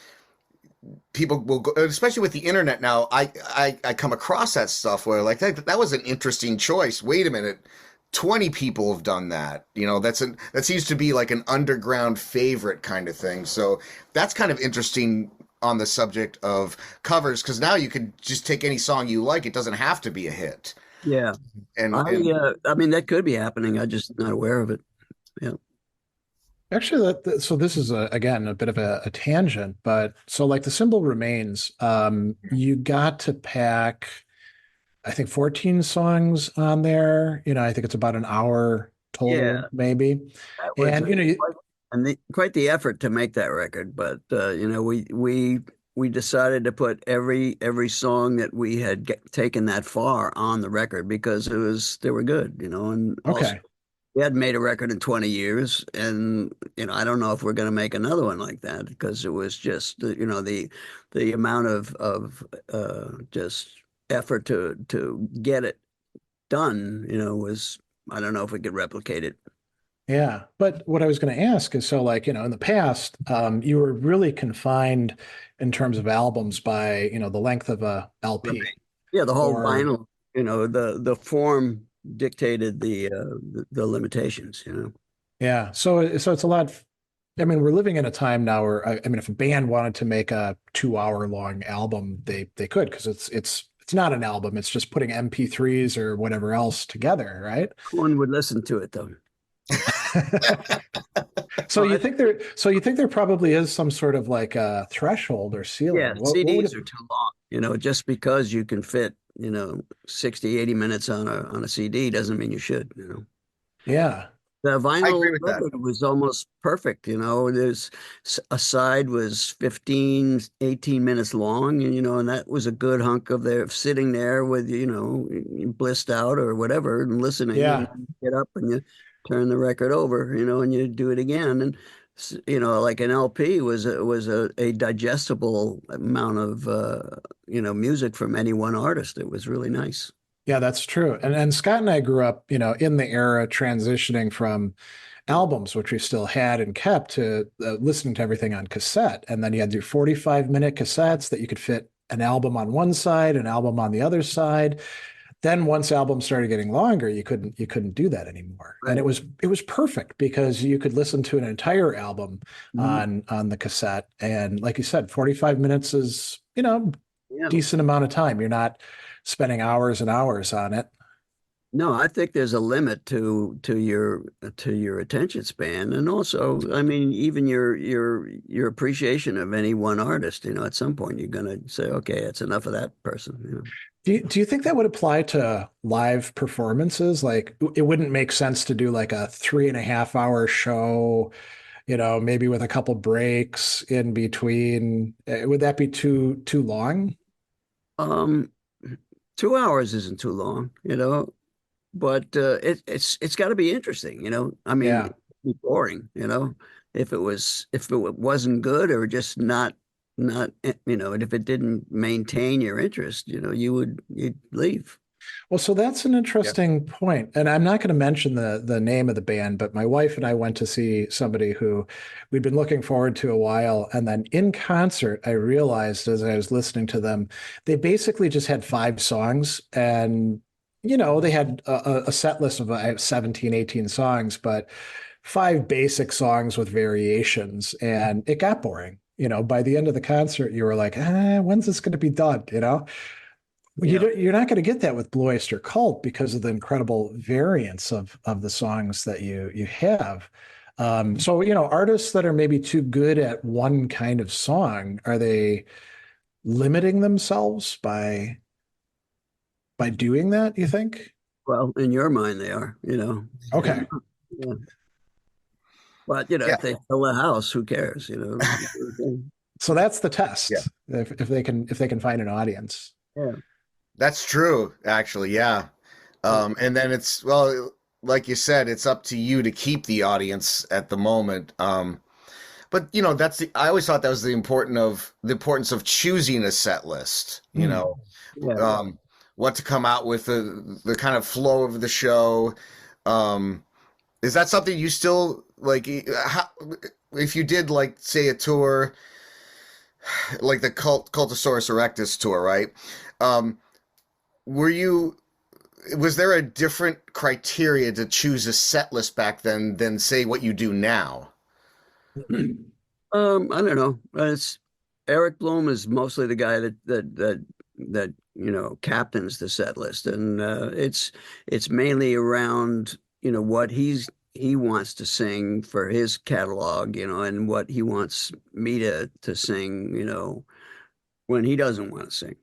people will go, especially with the internet now. I come across that stuff where like that was an interesting choice. Wait a minute, 20 people have done that. That seems to be like an underground favorite kind of thing. So that's kind of interesting on the subject of covers because now you could just take any song you like. It doesn't have to be a hit. Yeah, And I mean that could be happening. I'm just not aware of it. Yeah. Actually, so this is again a bit of a tangent, but so like the symbol remains, you got to pack, I think 14 songs on there. I think it's about an hour total, Yeah. maybe. That was And quite the effort to make that record, but we decided to put every song that we had taken that far on the record because they were good, and also okay. We hadn't made a record in 20 years, and I don't know if we're going to make another one like that because it was just the amount of just effort to get it done, was I don't know if we could replicate it. Yeah. But what I was going to ask is, so like, in the past, you were really confined in terms of albums by, the length of a Right. LP Yeah, the whole or, vinyl, the form dictated the limitations, yeah. So it's a lot. I mean, we're living in a time now where, I mean, if a band wanted to make a 2 hour long album, they could, because it's not an album. It's just putting MP3s or whatever else together, right? One would listen to it though. So Well, you think there, so you think there probably is some sort of like a threshold or yeah, ceiling? What would CDs it? are too long. Just because you can fit, 60, 80 minutes on a CD doesn't mean you should. Yeah. The I agree vinyl with that. record was almost perfect. There's a side was 15, 18 minutes long, and that was a good hunk of there sitting there with, blissed out or whatever and listening, and Yeah. you get up and you turn the record over, and you do it again. And like an LP was a digestible amount of music from any one artist. It was really nice. Yeah, that's true. And Scott and I grew up, in the era transitioning from albums, which we still had and kept, to listening to everything on cassette. And then you had your 45-minute cassettes that you could fit an album on one side, an album on the other side. Then once albums started getting longer, you couldn't do that anymore. And Right. it was perfect because you could listen to an entire album Mhm. on the cassette. And like you said, 45 minutes is, Yeah. decent amount of time. You're not spending hours and hours on it. No, I think there's a limit to your attention span, and also, I mean, even your appreciation of any one artist. At some point, you're gonna say, okay, it's enough of that person. Do you think that would apply to live performances? Like it wouldn't make sense to do like a 3.5 hour show, maybe with a couple breaks in between. Would that be too long? Um, 2 hours isn't too long, but it's got to be interesting. I mean, Yeah. it'd be boring, if it wasn't good or just not, and if it didn't maintain your interest, you'd leave. Well, so that's an Yeah. interesting point. And I'm not going to mention the name of the band, but my wife and I went to see somebody who we'd been looking forward to a while. And then in concert, I realized as I was listening to them, they basically just had 5 songs, and they had a set list of 17, 18 songs, but 5 basic songs with variations, and it got boring. By the end of the concert, you were like, when's this going to be done? Yeah. You're not going to get that with Blue Oyster Cult because of the incredible variance of the songs that you have. So, artists that are maybe too good at one kind of song, are they limiting themselves by doing that, you think? Well, in your mind, they are, Okay. Yeah. But Yeah. if they fill the house, who cares? So that's the Yeah. test. If they can find an audience. Yeah. That's true, actually. Yeah. And then it's, well, like you said, it's up to you to keep the audience at the moment. But I always thought that was the importance of choosing a set list, Hmm. Yeah. what to come out with, the kind of flow of the show. Is that something you still like? If you did, like, say, a tour like the Cultosaurus Erectus tour, right? Um, were you was there a different criteria to choose a set list back then than, say, what you do now? I don't know. It's Eric Bloom is mostly the guy that captains the set list, and it's mainly around what he wants to sing for his catalog, and what he wants me to sing, when he doesn't want to sing,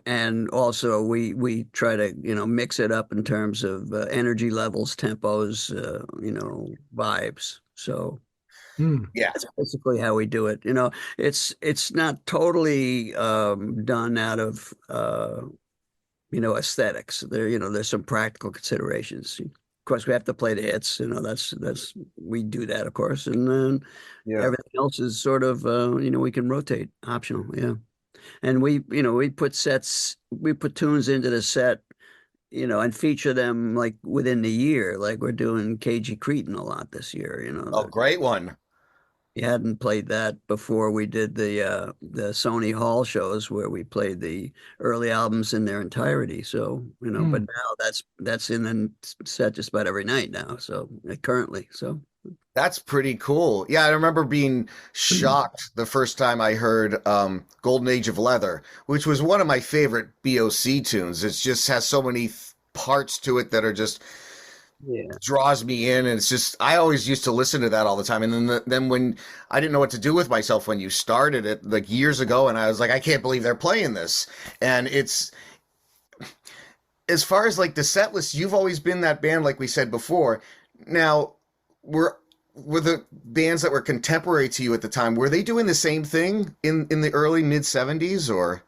and also we try to mix it up in terms of energy levels, tempos, vibes. So Hmm. Yeah. that's basically how we do it. It's not totally done out of aesthetics. There's some practical considerations. course, we have to play the hits. That's we do that, of course, and then Yeah. everything else is sort of we can rotate, optional. Yeah, and we put tunes into the set, and feature them like within the year. Like we're doing KG Cretin a lot this year. Oh, great one. We hadn't played that before. We did the Sony Hall shows where we played the early albums in their entirety. So, but Mm. now that's in the set just about every night now. So currently, so That's pretty cool. Yeah, I remember being shocked the first time I heard Golden Age of Leather, which was one of my favorite BOC tunes. It just has so many parts to it that are just yeah. draws me in, and it's just I always used to listen to that all the time. And then when I didn't know what to do with myself when you started it like years ago, and I was like, I can't believe they're playing this. And it's as far as like the set list, you've always been that band, like we said before. Now, were the bands that were contemporary to you at the time, were they doing the same thing in the early mid 70s or?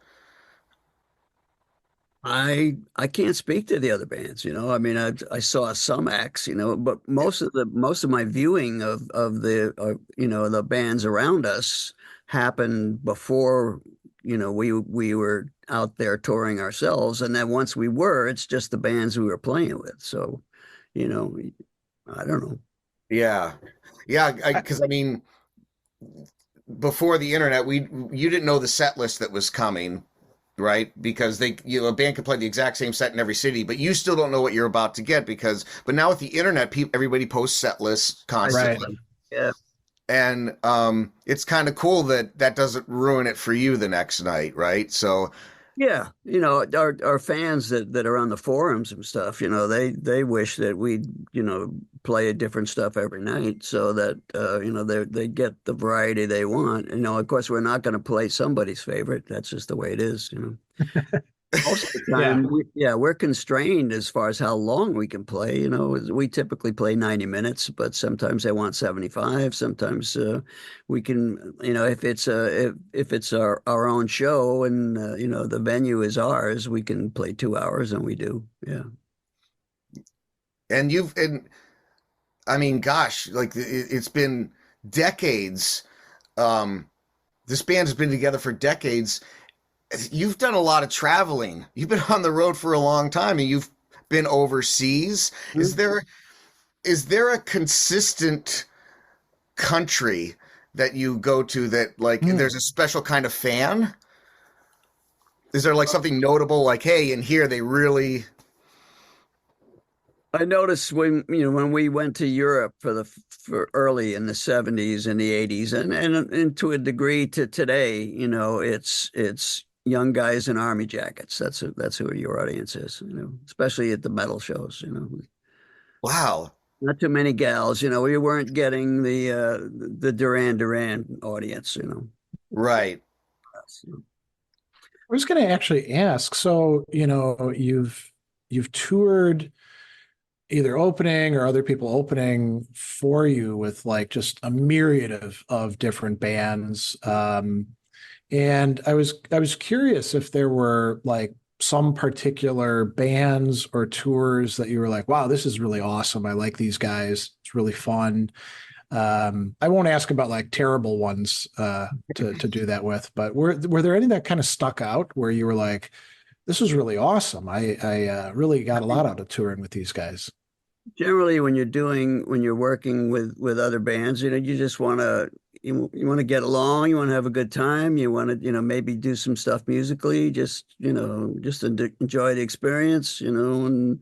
I can't speak to the other bands, I mean, I saw some acts, but most of my viewing of the bands around us happened before, we were out there touring ourselves, and then once we were, it's just the bands we were playing with. So, you know, I don't know. Yeah. Yeah, because I mean, before the internet, you didn't know the set list that was coming, right? Because a band could play the exact same set in every city, but you still don't know what you're about to get but now with the internet, everybody posts set lists Right. constantly. Yeah. And it's kind of cool that doesn't ruin it for you the next night, right? So Yeah, our fans that are on the forums and stuff, they wish that we'd, play a different stuff every night so that they get the variety they want. Of course, we're not going to play somebody's favorite. That's just the way it is. Most of the Yeah. time, we're constrained as far as how long we can play. We typically play 90 minutes, but sometimes they want 75. Sometimes we can, if it's our own show and the venue is ours, we can play 2 hours, and we do. Yeah. and I mean, gosh, like it's been decades. Um, this band has been together for decades. You've done a lot of traveling. You've been on the road for a long time, and you've been overseas. Mhm. Is there a consistent country that you go to that like Mm. there's a special kind of fan? Is there like something notable like, hey, in here they really I noticed when we went to Europe for early in the 70s and the 80s, and to a degree to today, it's young guys in army jackets. That's who your audience is, especially at the metal shows. wow. Not too many gals, we weren't getting the Duran Duran audience. Right. I was going to actually ask, so, you've toured either opening or other people opening for you with like just a myriad of different bands. And I was curious if there were like some particular bands or tours that you were like, wow, this is really awesome. I like these guys. It's really fun. I won't ask about like terrible ones to do that with, but were there any that kind of stuck out where you were like, this was really awesome. I really got a lot out of touring with these guys. Generally, when you're working with other bands, you just want to get along, you want to have a good time, you want to, maybe do some stuff musically, just enjoy the experience, and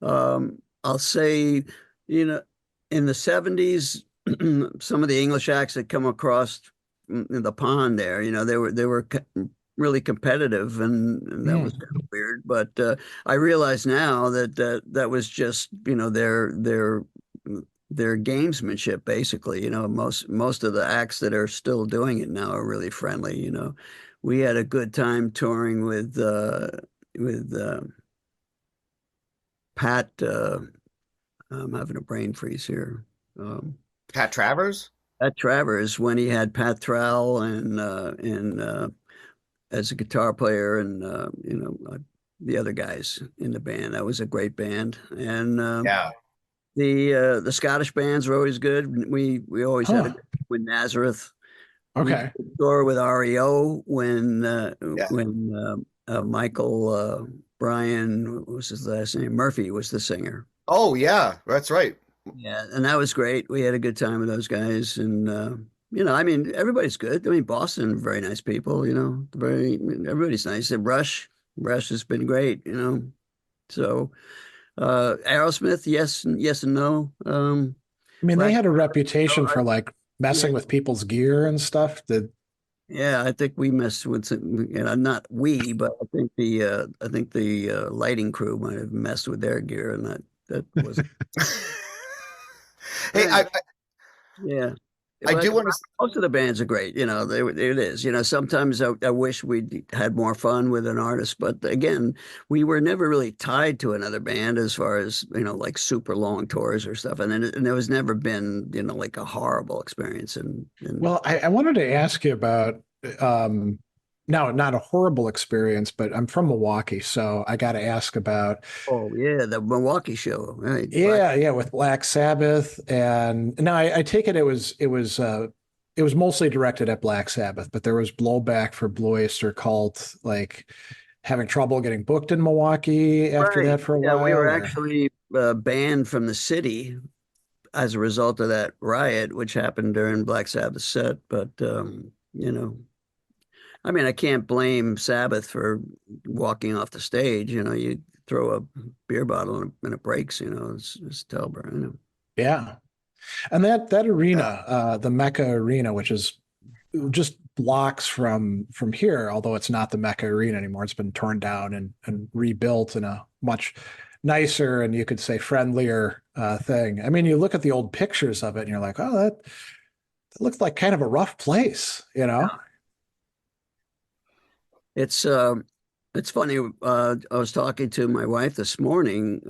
I'll say, you know, in the 70s, some of the English acts that come across the pond there, they were really competitive, and that was Mm. kind of weird. But I realize now that was just their gamesmanship, basically. Most of the acts that are still doing it now are really friendly. We had a good time touring with Pat. I'm having a brain freeze here. Um, Pat Travers? Pat Travers, when he had Pat Trowell and as a guitar player, and the other guys in the band. That was a great band, and Yeah. The Scottish bands were always good. We always had a Huh. good with Nazareth. We did Okay. a tour with REO Yeah. when Michael Brian, what was his last name? Murphy was the singer. Oh yeah, that's right. Yeah, and that was great. We had a good time with those guys, and I mean, everybody's good. I mean, Boston, very nice people. Everybody's nice. And Rush has been great. So Aerosmith, yes, yes and no. I mean, they Black, had a no, reputation for like yeah, messing with people's gear and stuff. That yeah. I think we messed with some, not we, but I think the lighting crew might have messed with their gear, and that was. Hey, Yeah. I Well, do want to. most of the bands are great. It is. Sometimes I wish we'd had more fun with an artist, but again, we were never really tied to another band as far as, like super long tours or stuff. And there was never been, like a horrible experience. And well, I wanted to ask you about no, not a horrible experience, but I'm from Milwaukee, so I got to ask about oh yeah, the Milwaukee show, right? yeah, with Black Sabbath, and no, I take it it was mostly directed at Black Sabbath, but there was blowback for Blue Oyster Cult, like having trouble getting booked in Milwaukee after Right. that for a Yeah, we while, were or actually banned from the city as a result of that riot, which happened during Black Sabbath set. But I mean, I can't blame Sabbath for walking off the stage. You throw a beer bottle and it breaks. It's terrible. yeah. And that arena, Yeah. the Mecca Arena, which is just blocks from here, although it's not the Mecca Arena anymore. It's been torn down and rebuilt in a much nicer and you could say friendlier thing. I mean, you look at the old pictures of it and you're like, oh, that looks like kind of a rough place, you know? It's it's funny. I was talking to my wife this morning.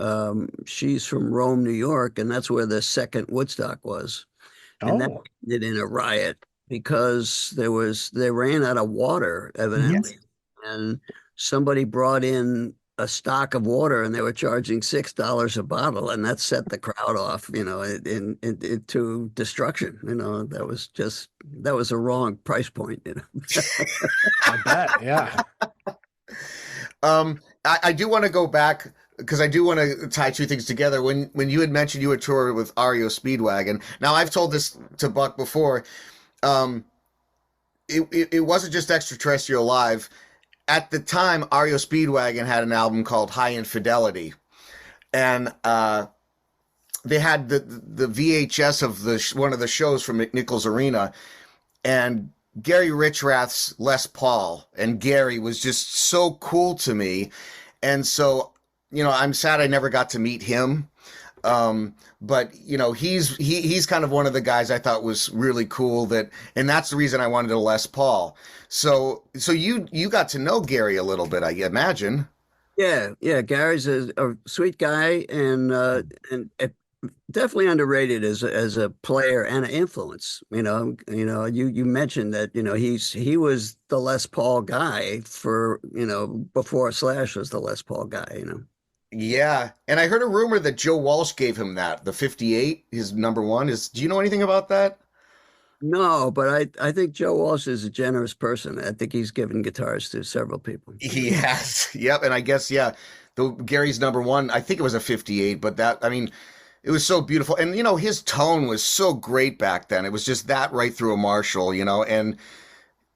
She's from Rome, New York, and that's where the second Woodstock was. And that Oh, ended in a riot because they ran out of water, mhm. evidently, and somebody brought in a stock of water and they were charging $6 a bottle, and that set the crowd off, into destruction. That was a wrong price point. I bet. Yeah. I do want to go back because I do want to tie two things together. When you had mentioned you would tour with REO Speedwagon. Now I've told this to Buck before. Um, it wasn't just Extraterrestrial Live. At the time, REO Speedwagon had an album called High Infidelity, and they had the VHS of one of the shows from McNichols Arena, and Gary Richrath's Les Paul, and Gary was just so cool to me. And so, I'm sad I never got to meet him. But he's kind of one of the guys I thought was really cool, and that's the reason I wanted a Les Paul. So you got to know Gary a little bit, I imagine. Yeah, yeah. Gary's a sweet guy, and definitely underrated as a player and an influence. You mentioned that he was the Les Paul guy for before Slash was the Les Paul guy. Yeah, and I heard a rumor that Joe Walsh gave him the 58, his number one. Do you know anything about that? No, but I think Joe Walsh is a generous person. I think he's given guitars to several people. He has. Yep, and I guess yeah, the Gary's number one, I think it was a 58, but I mean, it was so beautiful. And his tone was so great back then. It was just that right through a Marshall, and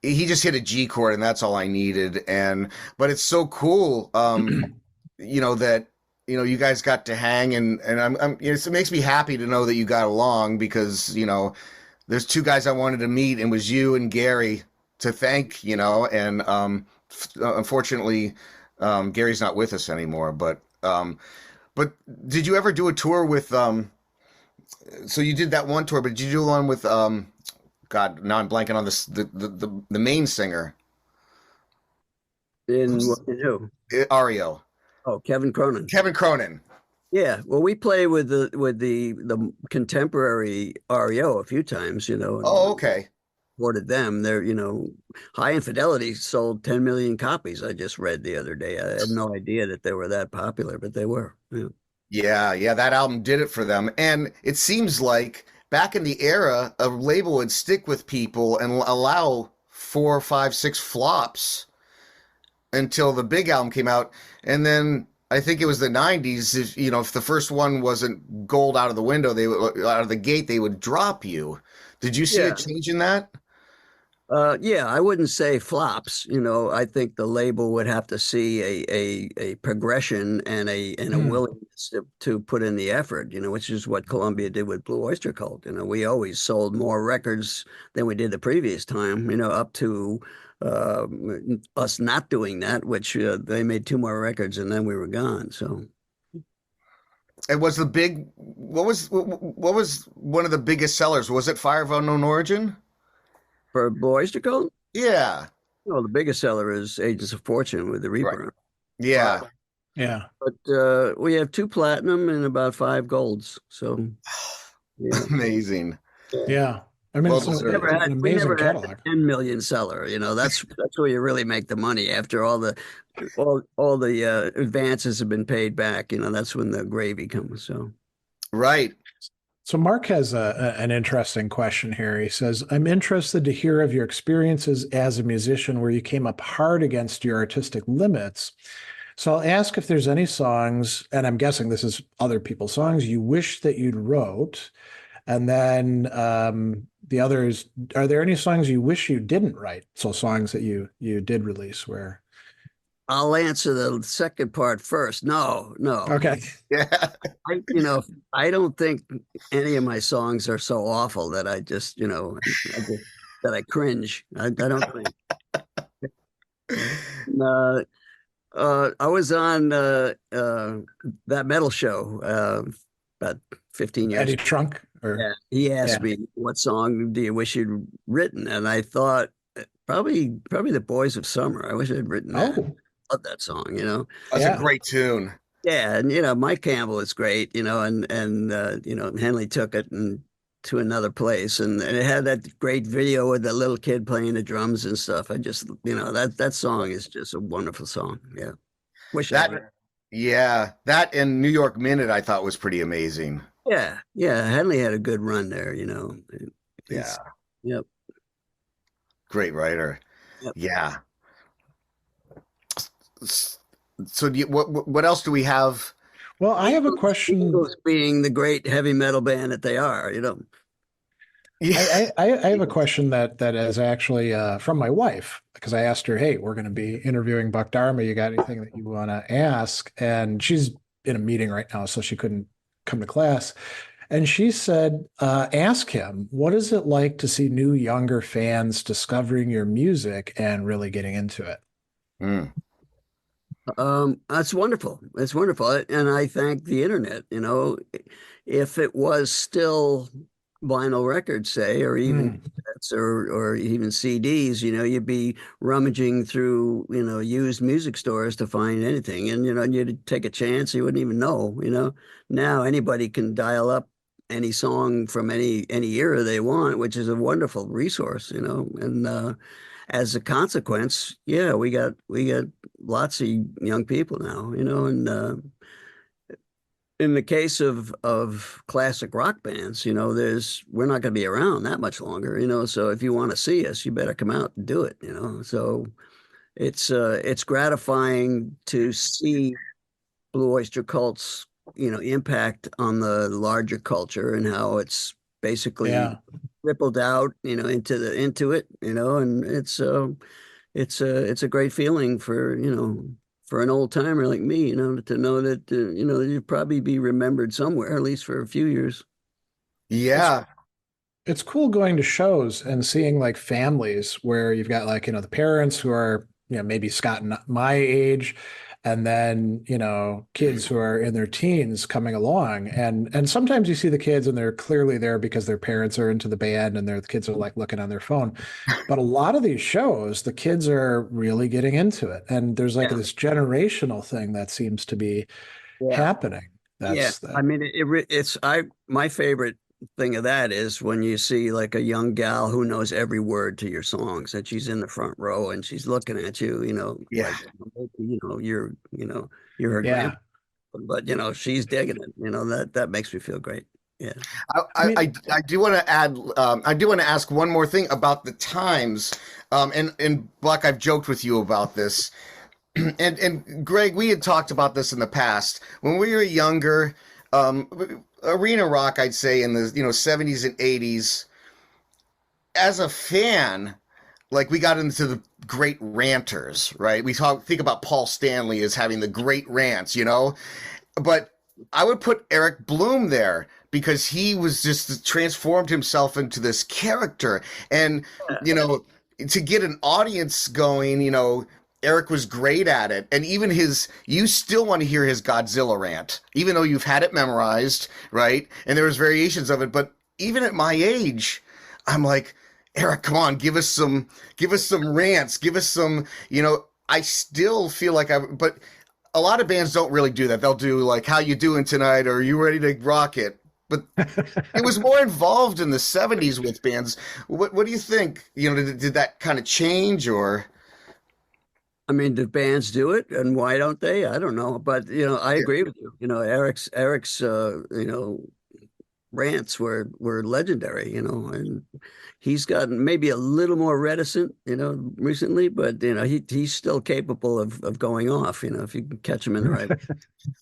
he just hit a G chord and that's all I needed. But it's so cool that you guys got to hang and it makes me happy to know that you got along because there's two guys I wanted to meet and it was you and Gary to thank, and unfortunately Gary's not with us anymore, but did you ever do a tour with so you did that one tour, but did you do one with God, now I'm blanking on this the main singer In who? REO. Oh, Kevin Cronin. Kevin Cronin. Yeah, well, we play with the contemporary REO a few times, Oh, and okay. supported them. They're, High Infidelity sold 10 million copies. I just read the other day. I had no idea that they were that popular, but they were. Yeah. Yeah, yeah, that album did it for them. And it seems like back in the era, a label would stick with people and allow four, five, six flops until the big album came out. And then I think it was the 90s, if the first one wasn't gold out of the window, they would out of the gate, they would drop you. Did you see a Yeah. change in that? Yeah, I wouldn't say flops. I think the label would have to see a progression and a Hmm. willingness to put in the effort, which is what Columbia did with Blue Oyster Cult. We always sold more records than we did the previous time, up to uh, us not doing that, which they made two more records and then we were gone. So It was the big, what was one of the biggest sellers? Was it Fire of Unknown Origin? for Blue Oyster Cult, Yeah, the biggest seller is Agents of Fortune with the right. Reaper. Yeah. Yeah. But we have two platinum and about five golds. So yeah. Amazing. Yeah. Yeah. I mean, Well it's We never deserved. an had we amazing never had the catalog. 10 million seller. That's where you really make the money after all the advances have been paid back. That's when the gravy comes. So Right. So Mark has an interesting question here. He says, I'm interested to hear of your experiences as a musician where you came up hard against your artistic limits. So I'll ask if there's any songs, and I'm guessing this is other people's songs, you wish that you'd wrote. And then the others, are there any songs you wish you didn't write? So songs that you did release where, I'll answer the second part first. No, no. okay. Yeah. I don't think any of my songs are so awful that that I cringe. I don't think. Uh, I was on that metal show about 15 years Eddie ago. Trunk or, Yeah. He asked yeah. me, "What song do you wish you'd written?" And I thought, probably "The Boys of Summer." I wish I'd written that. Oh, Love that song. That's a yeah. great tune. Yeah, and Mike Campbell is great, and Henley took it and to another place, and it had that great video with the little kid playing the drums and stuff. I just, that song is just a wonderful song. Yeah, wish I That, yeah, that and New York Minute I thought was pretty amazing. Yeah. Henley had a good run there. Yeah, He's, yep, great writer. yep. Yeah. So what else do we have? Well, I have a question. Eagles being the great heavy metal band that they are. Yeah. I have a question that is actually from my wife because I asked her, "Hey, we're going to be interviewing Buck Dharma. You got anything that you want to ask?" And she's in a meeting right now, so she couldn't come to class. And she said, "Ask him, what is it like to see new, younger fans discovering your music and really getting into it?" Mm. That's wonderful. It's wonderful. And I thank the internet. If it was still vinyl records, say, or even Mm. cassettes or even CDs, you'd be rummaging through, used music stores to find anything. And, you'd take a chance, you wouldn't even know. Now anybody can dial up any song from any era they want, which is a wonderful resource, and as a consequence, yeah, we got lots of young people now, and in the case of classic rock bands, we're not going to be around that much longer, so if you want to see us, you better come out and do it. So it's gratifying to see Blue Oyster Cult's impact on the larger culture and how it's basically Yeah. rippled out into it, and it's a great feeling for an old timer like me, to know that you'd probably be remembered somewhere, at least for a few years. It's Yeah. it's cool going to shows and seeing like families where you've got like, the parents who are, maybe Scott and my age, and then, kids who are in their teens coming along. And sometimes you see the kids and they're clearly there because their parents are into the band and the kids are like looking on their phone. But a lot of these shows, the kids are really getting into it. And there's like Yeah, this generational thing that seems to be yeah, happening. yeah. That's I that. mean, it's my favorite thing of that is when you see like a young gal who knows every word to your songs, and she's in the front row and she's looking at you, Yeah. like you're her Yeah. grandpa. but she's digging it. That makes me feel great. Yeah. I mean, I do want to add, I do want to ask one more thing about the times. And Buck, I've joked with you about this. And Greg, we had talked about this in the past. When we were younger, arena rock, I'd say in the 70s and 80s, as a fan, like we got into the great ranters, right? Think about Paul Stanley as having the great rants, but I would put Eric Bloom there because he was just transformed himself into this character. And, to get an audience going, Eric was great at it. And even you still want to hear his Godzilla rant, even though you've had it memorized, right? And there was variations of it. But even at my age, I'm like, Eric, come on, give us some rants, give us some, I still feel like but a lot of bands don't really do that. They'll do like, how you doing tonight? Or are you ready to rock it? But it was more involved in the 70s with bands. What do you think? Did that kind of change or? I mean, do bands do it, and why don't they? I don't know, but I agree with you. Eric's rants were legendary. And he's gotten maybe a little more reticent, recently, but he's still capable of going off. If you can catch him in the right.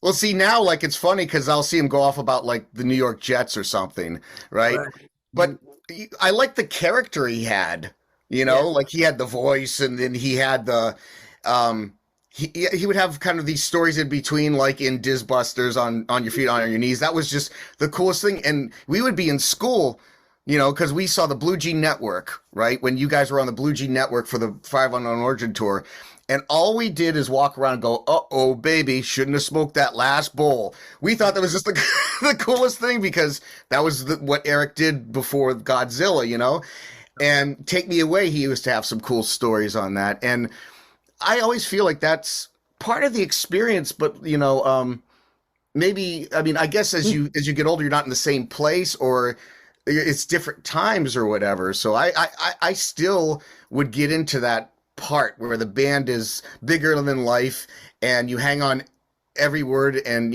Well, see now, like it's funny because I'll see him go off about like the New York Jets or something, right? But I like the character he had. Like he had the voice, and then he had the. He would have kind of these stories in between, like in Dizbusters on your feet, on your knees. That was just the coolest thing. And we would be in school, because we saw the Blue Jean Network, right? When you guys were on the Blue Jean Network for the Five Unknown Origin tour. And all we did is walk around and go, uh-oh, baby, shouldn't have smoked that last bowl. We thought that was just the coolest thing because that was what Eric did before Godzilla, And Take Me Away, he used to have some cool stories on that. And I always feel like that's part of the experience, but maybe, I mean, I guess as you get older, you're not in the same place or it's different times or whatever. So I still would get into that part where the band is bigger than life and you hang on every word. And,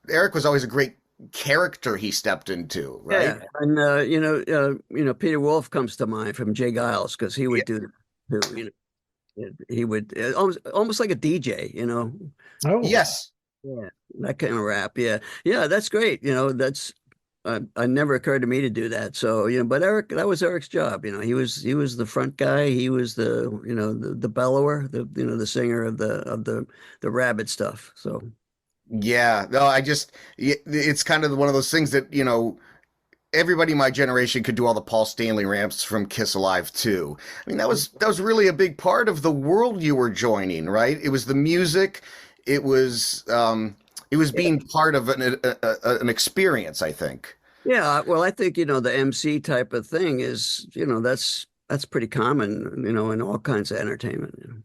Eric was always a great character he stepped into, right? Yeah. And, Peter Wolf comes to mind from Jay Giles because he would do that too, He would almost like a DJ, oh, Yes. Yeah, that kind of rap. Yeah, yeah, that's great. That's I never occurred to me to do that. So but that was Eric's job. He was the front guy. He was the the bellower, the singer of the rabbit stuff. So Yeah, no, it's kind of one of those things that everybody in my generation could do all the Paul Stanley ramps from Kiss Alive too. I mean, that was really a big part of the world you were joining, right? It was the music, it was being part of an experience, I think. yeah, well, I think the MC type of thing is that's pretty common in all kinds of entertainment.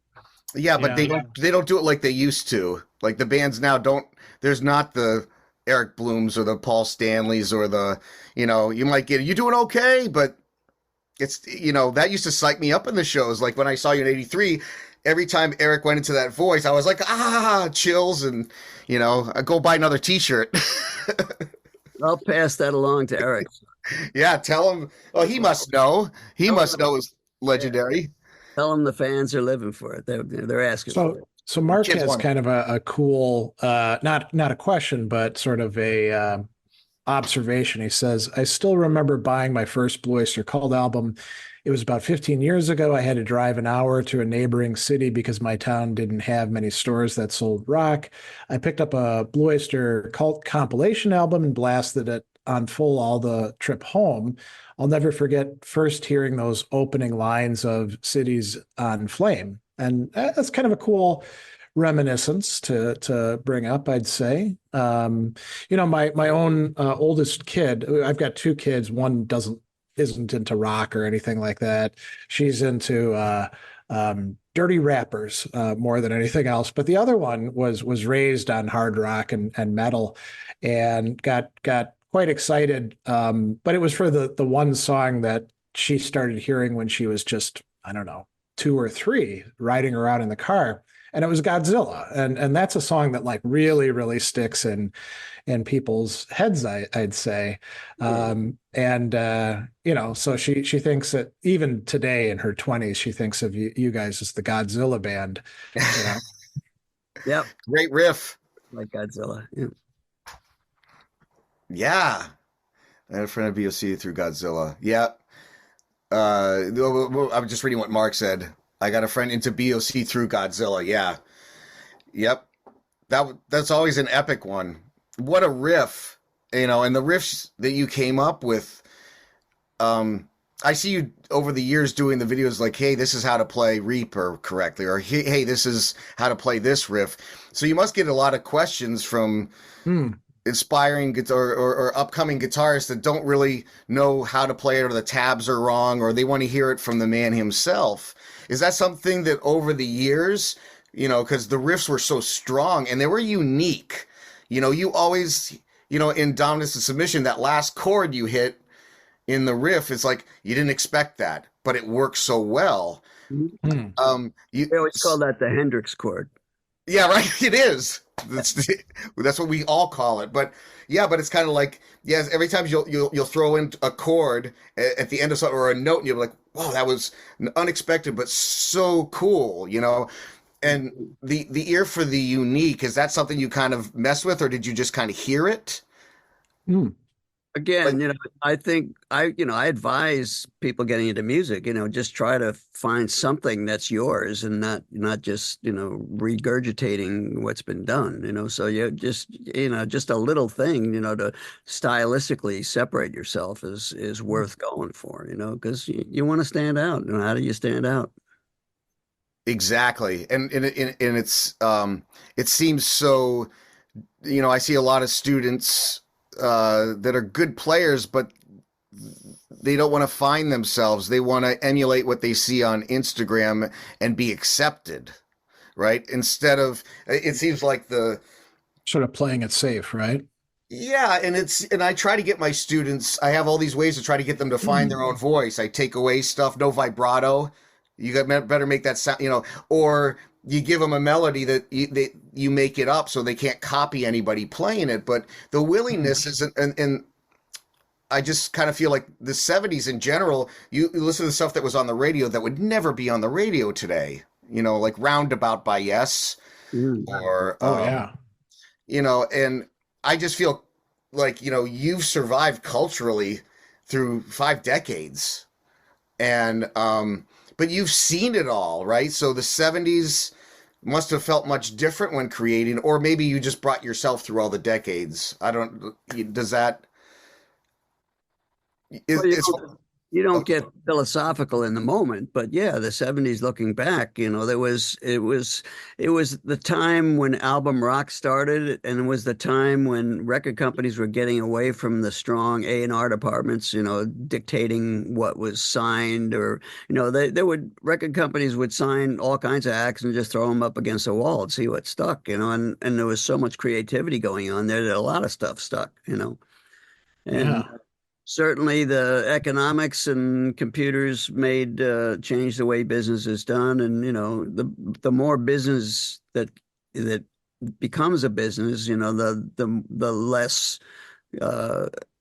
Yeah, but yeah. they don't do it like they used to. Like the bands now don't. There's not the Eric Blooms or the Paul Stanleys or the, you might get, you doing okay? But it's, that used to psych me up in the shows. Like when I saw you in 83, every time Eric went into that voice, I was like, chills. And, I go buy another t-shirt. I'll pass that along to Eric. Yeah. Tell him. Oh, he must know. He must know it's legendary. Tell him the fans are living for it. They're asking for it. So Mark Kids has want it. kind of a cool, not a question, but sort of a observation. He says, I still remember buying my first Blue Oyster Cult album. It was about 15 years ago. I had to drive an hour to a neighboring city because my town didn't have many stores that sold rock. I picked up a Blue Oyster Cult compilation album and blasted it on full all the trip home. I'll never forget first hearing those opening lines of Cities on Flame. And that's kind of a cool reminiscence to bring up, I'd say. My own oldest kid, I've got two kids. One isn't into rock or anything like that. She's into dirty rappers more than anything else. But the other one was raised on hard rock and metal, and got quite excited. But it was for the one song that she started hearing when she was just, I don't know, 2 or 3, riding around in the car. and it was Godzilla, and that's a song that like really sticks in people's heads, I'd say. And so she thinks that even today in her 20s, she thinks of you guys as the Godzilla band, you know. Yep, Great riff. like Godzilla. Yeah. Yeah. I had a friend at BOC through Godzilla. Yeah. I'm just reading what Mark said. I got a friend into BOC through Godzilla. Yeah. Yep. That's always an epic one. What a riff, and the riffs that you came up with. I see you over the years doing the videos like, hey, this is how to play Reaper correctly, or hey, this is how to play this riff. So you must get a lot of questions from inspiring guitar or upcoming guitarists that don't really know how to play it, or the tabs are wrong, or they want to hear it from the man himself. Is that something that over the years, because the riffs were so strong and they were unique, you always, in Dominance and Submission, that last chord you hit in the riff, it's like you didn't expect that, but it works so well. They always call that the Hendrix chord. Yeah, right. It is. That's what we all call it. But yeah, but it's kind of like, yes, every time you'll throw in a chord at the end of something, or a note, and you'll be like, wow, that was unexpected, but so cool, And the ear for the unique, is that something you kind of mess with, or did you just kind of hear it? Again, I think I advise people getting into music, just try to find something that's yours and not just, regurgitating what's been done, so you just a little thing, to stylistically separate yourself is worth going for, because you want to stand out. How do you stand out? Exactly. And it's it seems so, I see a lot of students that are good players, but they don't want to find themselves. They want to emulate what they see on Instagram and be accepted, right? Instead of, it seems like the Sort of playing it safe, right? yeah, and I try to get my students, I have all these ways to try to get them to find their own voice. I take away stuff, no vibrato. Better make that sound, or you give them a melody that you make it up so they can't copy anybody playing it. But the willingness is, and I just kind of feel like the 70s in general, you listen to the stuff that was on the radio that would never be on the radio today, like Roundabout by Yes, or, yeah. And I just feel like, you've survived culturally through 5 decades, and, but you've seen it all, right? So the 70s must have felt much different when creating, or maybe you just brought yourself through all the decades. Does that... You don't get philosophical in the moment, but yeah, the 70s looking back, it was the time when album rock started, and it was the time when record companies were getting away from the strong A&R departments, dictating what was signed, or, record companies would sign all kinds of acts and just throw them up against a wall and see what stuck, and there was so much creativity going on there that a lot of stuff stuck, and Yeah. certainly, the economics and computers made change the way business is done, and the more business that becomes a business, the less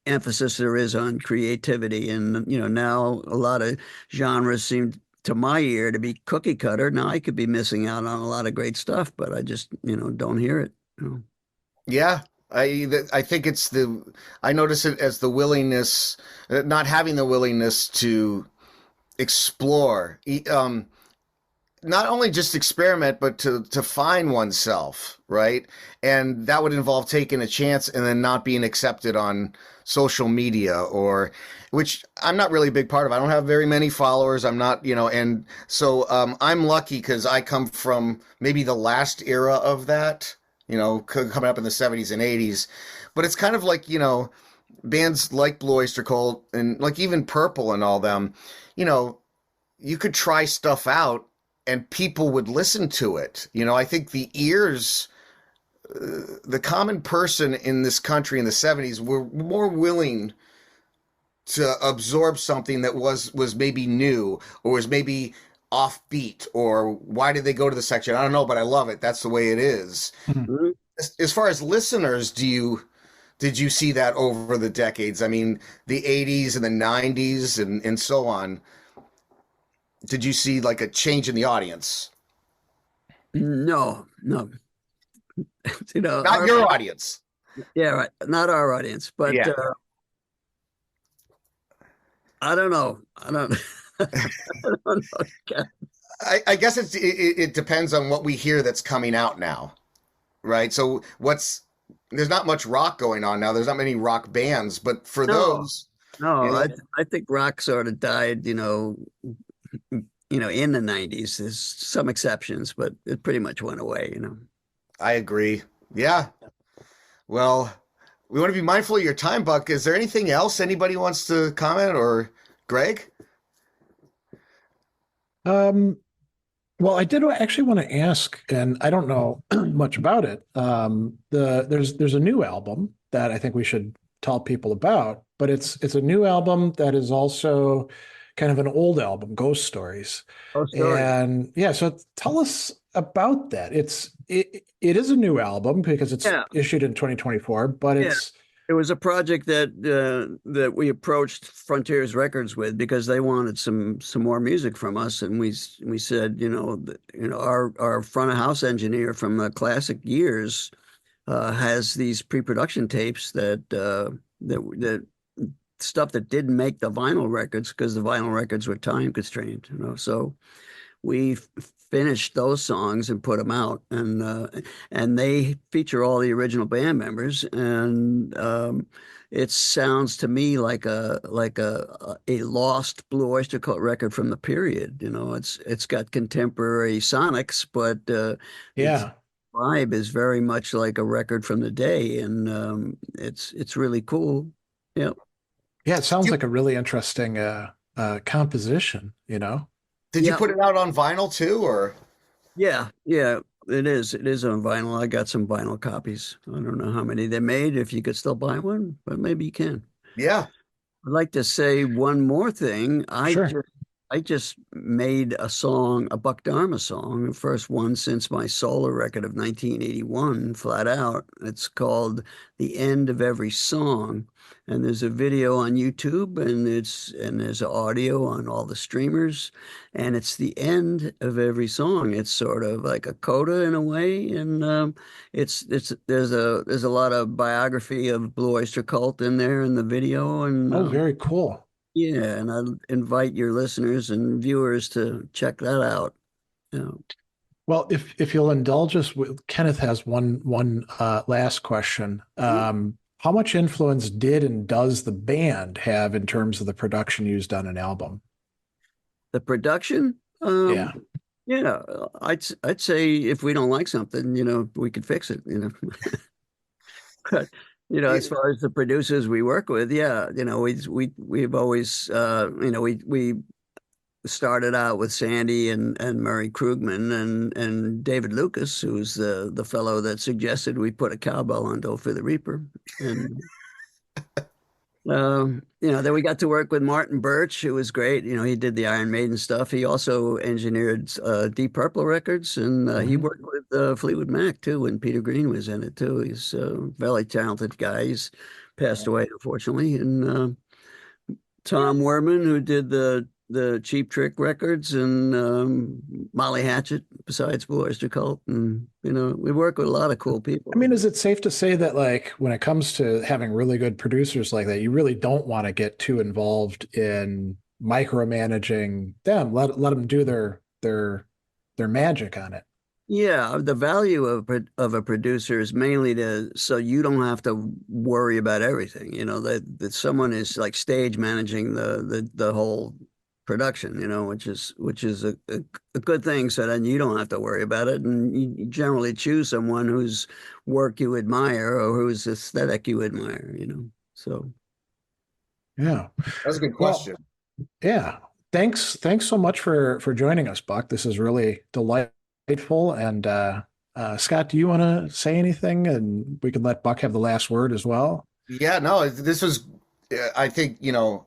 emphasis there is on creativity, and now a lot of genres seem, to my ear, to be cookie cutter. Now I could be missing out on a lot of great stuff, but I just don't hear it. Yeah. I think I notice it as the willingness, not having the willingness to explore, not only just experiment, but to find oneself, right? And that would involve taking a chance and then not being accepted on social media, which I'm not really a big part of. I don't have very many followers. I'm not, and so I'm lucky because I come from maybe the last era of that. Coming up in the 70s and 80s. But it's kind of like, bands like Blue Oyster Cult and like even Purple and all them, you could try stuff out and people would listen to it. I think the ears, the common person in this country in the 70s were more willing to absorb something that was maybe new, or was maybe offbeat, or why did they go to the section? I don't know, but I love it. That's the way it is. Mhm. Mhm. As far as listeners, did you see that over the decades? I mean, the 80s and the 90s and so on. Did you see like a change in the audience? No, no. You know, Not our your audience. yeah, right. Not our audience, but Yeah. I don't know. I don't. I don't know. I guess it depends on what we hear that's coming out now, right? So there's not much rock going on now. There's not many rock bands, but for No, those, you no. know, I think rock sort of died. In the '90s. There's some exceptions, but it pretty much went away. I agree. Yeah. Well, we want to be mindful of your time, Buck. Is there anything else anybody wants to comment, or Greg? Um, well, I did actually want to ask, and I don't know much about it. There's a new album that I think we should tell people about, but it's a new album that is also kind of an old album, Ghost Stories. Oh, story. And yeah, so tell us about that. It is a new album because it's Yeah, issued in 2024, but yeah. it's It was a project that we approached Frontiers Records with because they wanted some more music from us, and we said, our front of house engineer from the classic years has these pre-production tapes that stuff that didn't make the vinyl records because the vinyl records were time constrained. So we finished those songs and put them out, and they feature all the original band members, and it sounds to me like a lost Blue Oyster Cult record from the period. It's got contemporary sonics, but its yeah. vibe is very much like a record from the day, and it's really cool. Yeah. Yeah, it sounds You, like a really interesting composition, you know? did you Yeah, put it out on vinyl too, or? yeah, yeah. It is. It is on vinyl. I got some vinyl copies. I don't know how many they made, if you could still buy one, but maybe you can. Yeah. I'd like to say one more thing. Sure. I just made a song, a Buck Dharma song, the first one since my solo record of 1981, flat out. It's called The End of Every Song. And there's a video on YouTube, and there's audio on all the streamers, and it's the end of every song. It's sort of like a coda in a way, and there's a lot of biography of Blue Oyster Cult in there in the video, and Oh, very cool. yeah, and I invite your listeners and viewers to check that out. You know. Well, if you'll indulge us, Kenneth has one last question. How much influence did and does the band have in terms of the production used on an album? The production, Yeah. yeah, I'd say if we don't like something, we could fix it. But as far as the producers we work with, yeah, we've always, we started out with Sandy and Murray Krugman and David Lucas, who's the fellow that suggested we put a cowbell on Don't Fear the Reaper. And then we got to work with Martin Birch, who was great. He did the Iron Maiden stuff. He also engineered Deep Purple records, and he Mhm. worked with Fleetwood Mac too when Peter Green was in it too. He's a very talented guy. He's passed away, unfortunately. And Tom Werman, who did the Cheap Trick records, and Molly Hatchet, besides Blue Oyster Cult. And we work with a lot of cool I mean, people. is it safe to say that, like, when it comes to having really good producers like that, you really don't want to get too involved in micromanaging them? Let them do their magic on it. Yeah, the value of a producer is mainly so you don't have to worry about everything. That someone is like stage managing the whole production. Which is a good thing. So then you don't have to worry about it, and you generally choose someone whose work you admire or whose aesthetic you admire. So Yeah. That's a good Well, question. yeah. Thanks so much for joining us, Buck. This is really delightful. And Scott, do you want to say anything? And we can let Buck have the last word as well. Yeah, no, this was, I think,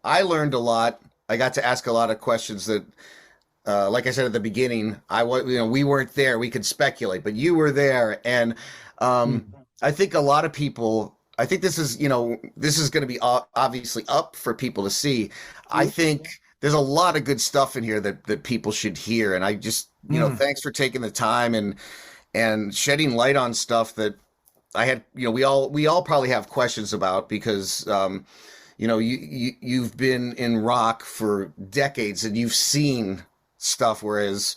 I learned a lot. I got to ask a lot of questions that like I said at the beginning, we weren't there. We could speculate, but you were there, and Hmm. I think a lot of people. I think this is going to be obviously up for people to see. I think there's a lot of good stuff in here that people should hear, and I just, Hmm. thanks for taking the time and shedding light on stuff that I had. We all probably have questions about because you've been in rock for decades and you've seen stuff, whereas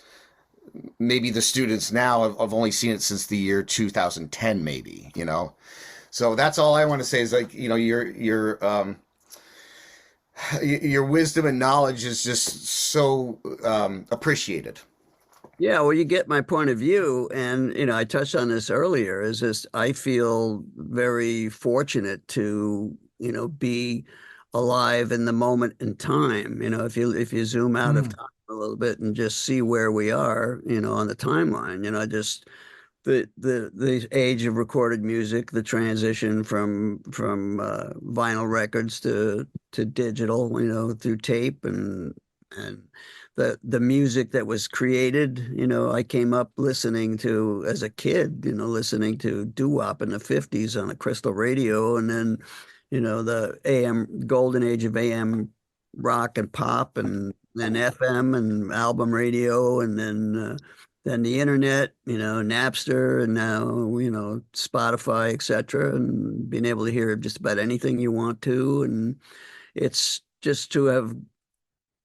maybe the students now have only seen it since the year 2010, maybe. So that's all I want to say is like, your wisdom and knowledge is just so appreciated. Yeah, well, you get my point of view, and I touched on this earlier. Is just I feel very fortunate to be alive in the moment in time. If you zoom out of Hmm. time a little bit and just see where we are, on the timeline. Just the age of recorded music, the transition from vinyl records to digital, through tape and the music that was created. I came up listening to as a kid, listening to doo-wop in the 50s on a crystal radio, and then the AM golden age of AM rock and pop, and then FM and album radio, and then the internet, Napster, and now, Spotify, etc., and being able to hear just about anything you want to. And it's just to have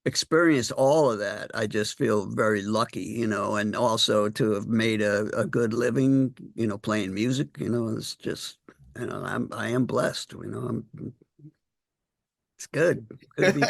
experienced all of that. I just feel very lucky, and also to have made a good living, playing music. It's just, I am blessed. It's good to be.